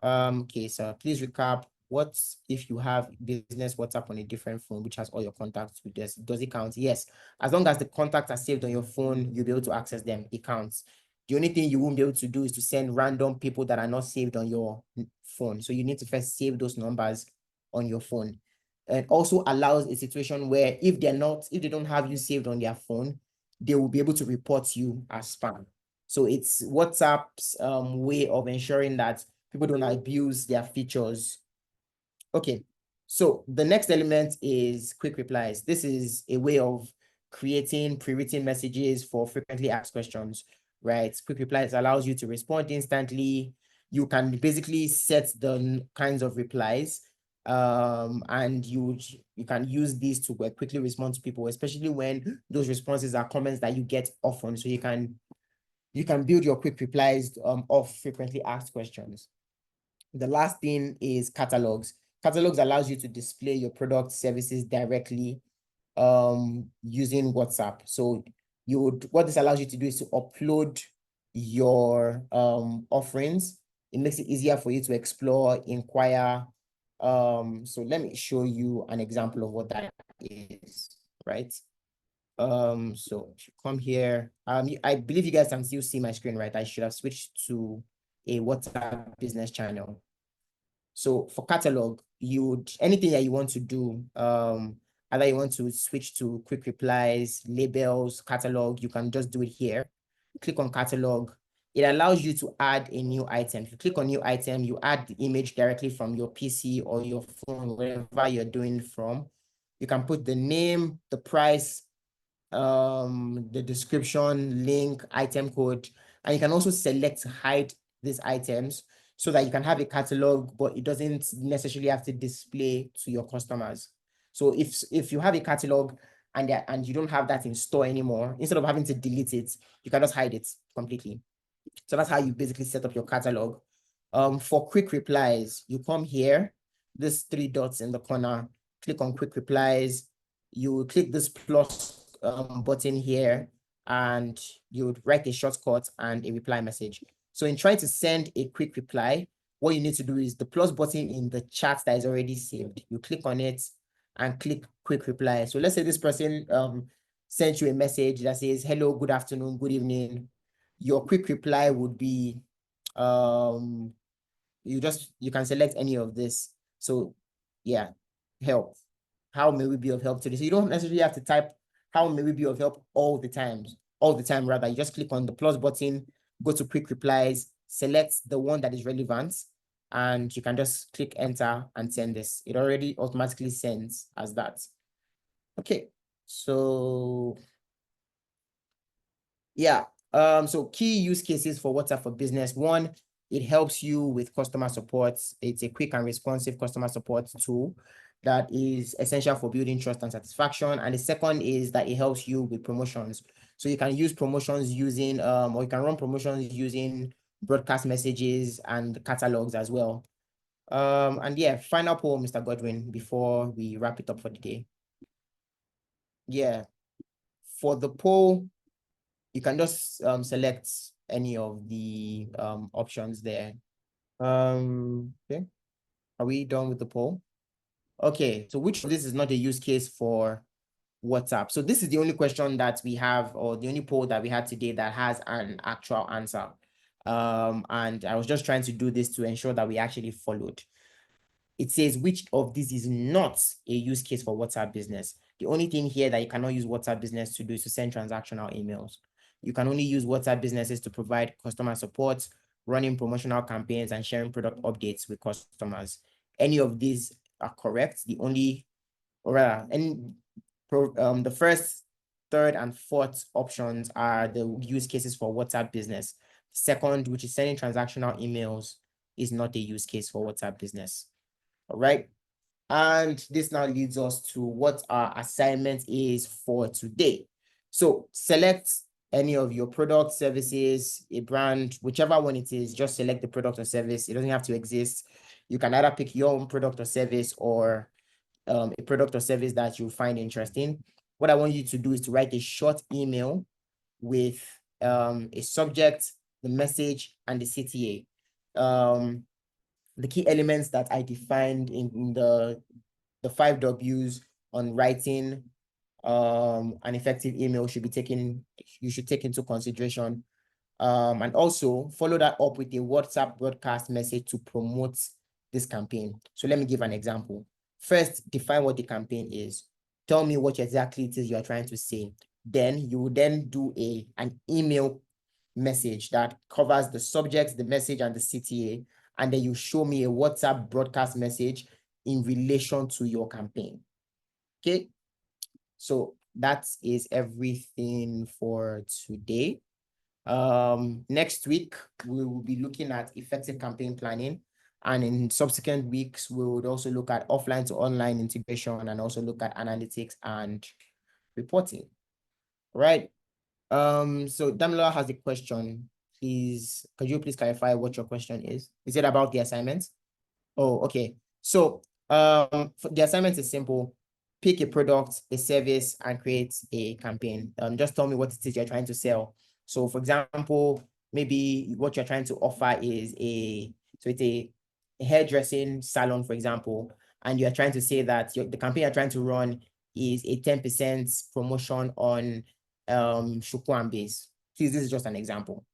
A: Okay, so please recap what if you have business WhatsApp on a different phone, which has all your contacts with this? Does it count? Yes. As long as the contacts are saved on your phone, you'll be able to access them. It counts. The only thing you won't be able to do is to send random people that are not saved on your phone. So you need to first save those numbers on your phone. It also allows a situation where if they don't have you saved on their phone, they will be able to report you as spam. So it's WhatsApp's way of ensuring that people don't abuse their features. Okay, so the next element is quick replies. This is a way of creating pre-written messages for frequently asked questions, right? Quick replies allows you to respond instantly. You can basically set the kinds of replies, and you can use these to quickly respond to people, especially when those responses are comments that you get often. So you can build your quick replies of frequently asked questions. The last thing is catalogs. Catalogs allows you to display your product services directly using WhatsApp. So what this allows you to do is to upload your offerings. It makes it easier for you to explore, inquire. So let me show you an example of what that is, right? So if you come here, I believe you guys can still see my screen, right? I should have switched to a WhatsApp business channel. So for catalog, anything that you want to do, either you want to switch to quick replies, labels, catalog, you can just do it here. Click on catalog. It allows you to add a new item. If you click on new item, you add the image directly from your PC or your phone, wherever you're doing from. You can put the name, the price, the description, link, item code, and you can also select to hide these items so that you can have a catalog, but it doesn't necessarily have to display to your customers. So if you have a catalog and you don't have that in store anymore, instead of having to delete it, you can just hide it completely. So that's how you basically set up your catalog. For quick replies, you come here, these three dots in the corner, click on quick replies. You click this plus button here, and you would write a shortcut and a reply message. So in trying to send a quick reply, what you need to do is the plus button in the chat that is already saved. You click on it and click quick reply. So let's say this person sent you a message that says, hello, good afternoon, good evening. Your quick reply would be, you can select any of this. So yeah, help. How may we be of help today? So you don't necessarily have to type how may we be of help all the time rather. You just click on the plus button, go to quick replies, select the one that is relevant, and you can just click enter and send this. It already automatically sends as that. Okay, so yeah. So key use cases for WhatsApp for Business. One, it helps you with customer support. It's a quick and responsive customer support tool that is essential for building trust and satisfaction. And the second is that it helps you with promotions. So you can use promotions using, or you can run promotions using broadcast messages and catalogs as well. And yeah, final poll, Mr. Godwin, before we wrap it up for the day. Yeah, for the poll, you can just select any of the options there. Okay, are we done with the poll? Okay, so which of this is not a use case for WhatsApp? So this is the only question that we have, or the only poll that we had today that has an actual answer. And I was just trying to do this to ensure that we actually followed. It says, which of these is not a use case for WhatsApp business? The only thing here that you cannot use WhatsApp business to do is to send transactional emails. You can only use WhatsApp businesses to provide customer support, running promotional campaigns, and sharing product updates with customers. Any of these are correct. The only, or rather, the first, third, and fourth options are the use cases for WhatsApp business. Second, which is sending transactional emails, is not a use case for WhatsApp business. All right. And this now leads us to what our assignment is for today. So select any of your product, services, a brand, whichever one it is, just select the product or service. It doesn't have to exist. You can either pick your own product or service, or a product or service that you find interesting. What I want you to do is to write a short email with a subject, the message, and the CTA. the key elements that I defined in the 5 W's on writing an effective email you should take into consideration. And also follow that up with a WhatsApp broadcast message to promote this campaign. So let me give an example. First, define what the campaign is. Tell me what exactly it is you are trying to say. Then you will then do an email message that covers the subject, the message, and the CTA. And then you show me a WhatsApp broadcast message in relation to your campaign. Okay. So that is everything for today. Next week, we will be looking at effective campaign planning. And in subsequent weeks, we would also look at offline to online integration and also look at analytics and reporting. Right. So Damila has a question. Please, could you please clarify what your question is? Is it about the assignments? Oh, okay. So the assignment is simple. Pick a product, a service, and create a campaign. Just tell me what it is you're trying to sell. So for example, maybe what you're trying to offer is it's a hairdressing salon, for example, and you're trying to say that the campaign you're trying to run is a 10% promotion on Shuku and base. Please, this is just an example.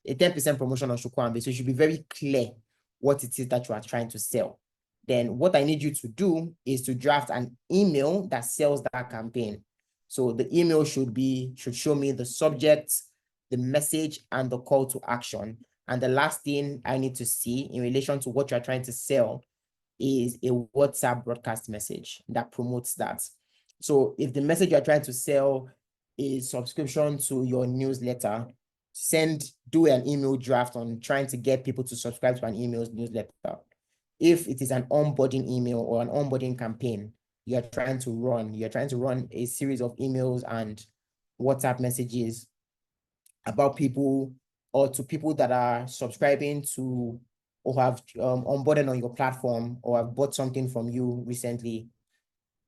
A: A 10% promotion on Shuku and base. So you should be very clear what it is that you are trying to sell. Then what I need you to do is to draft an email that sells that campaign. So the email should show me the subject, the message, and the call to action. And the last thing I need to see in relation to what you're trying to sell is a WhatsApp broadcast message that promotes that. So if the message you're trying to sell is subscription to your newsletter, do an email draft on trying to get people to subscribe to an newsletter. If it is an onboarding email or an onboarding campaign you're trying to run a series of emails and WhatsApp messages about people or to people that are subscribing to or have onboarded on your platform or have bought something from you recently,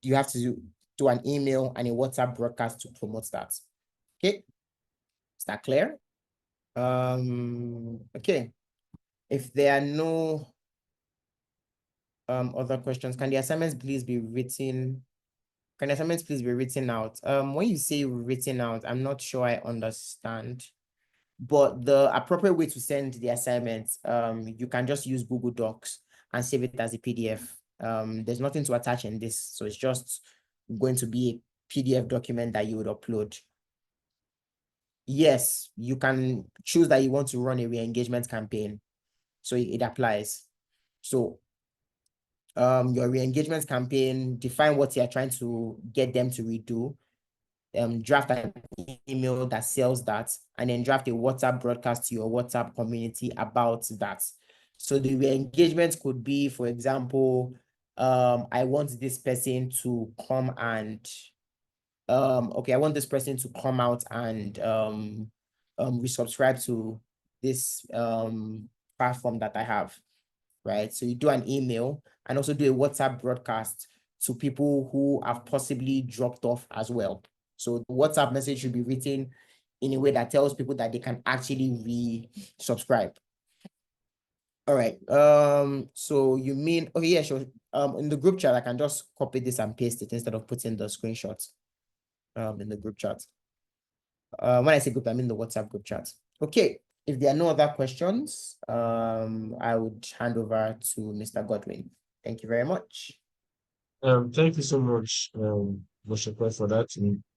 A: you have to do an email and a WhatsApp broadcast to promote that. Okay, is that clear? Okay. If there are no other questions, can the assignments please be written? Can the assignments please be written out? When you say written out, I'm not sure I understand. But the appropriate way to send the assignments, you can just use Google Docs and save it as a PDF. There's nothing to attach in this, so it's just going to be a PDF document that you would upload. Yes, you can choose that you want to run a re-engagement campaign, so it applies. So your re-engagement campaign, define what you're trying to get them to redo, draft an email that sells that, and then draft a WhatsApp broadcast to your WhatsApp community about that. So the engagement could be, for example, I want this person to come and I want this person to come out and resubscribe to this platform that I have, right? So you do an email and also do a WhatsApp broadcast to people who have possibly dropped off as well. So the WhatsApp message should be written in a way that tells people that they can actually resubscribe. All right. So you mean, okay, yeah, sure. In the group chat, I can just copy this and paste it instead of putting the screenshots in the group chat. When I say group, I mean the WhatsApp group chat. Okay. If there are no other questions, I would hand over to Mr. Godwin. Thank you very much.
D: Thank you so much, Mr. for that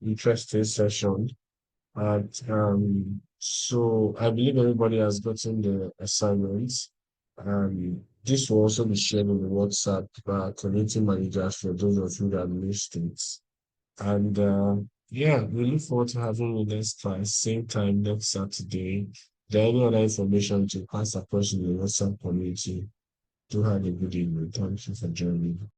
D: interesting session. So I believe everybody has gotten the assignments. This will also be shared on the WhatsApp community managers for those of you that missed it. And yeah, we look forward to having you next class, same time next Saturday. If there any other information to pass across in the WhatsApp community, do have a good evening. Thank you for joining.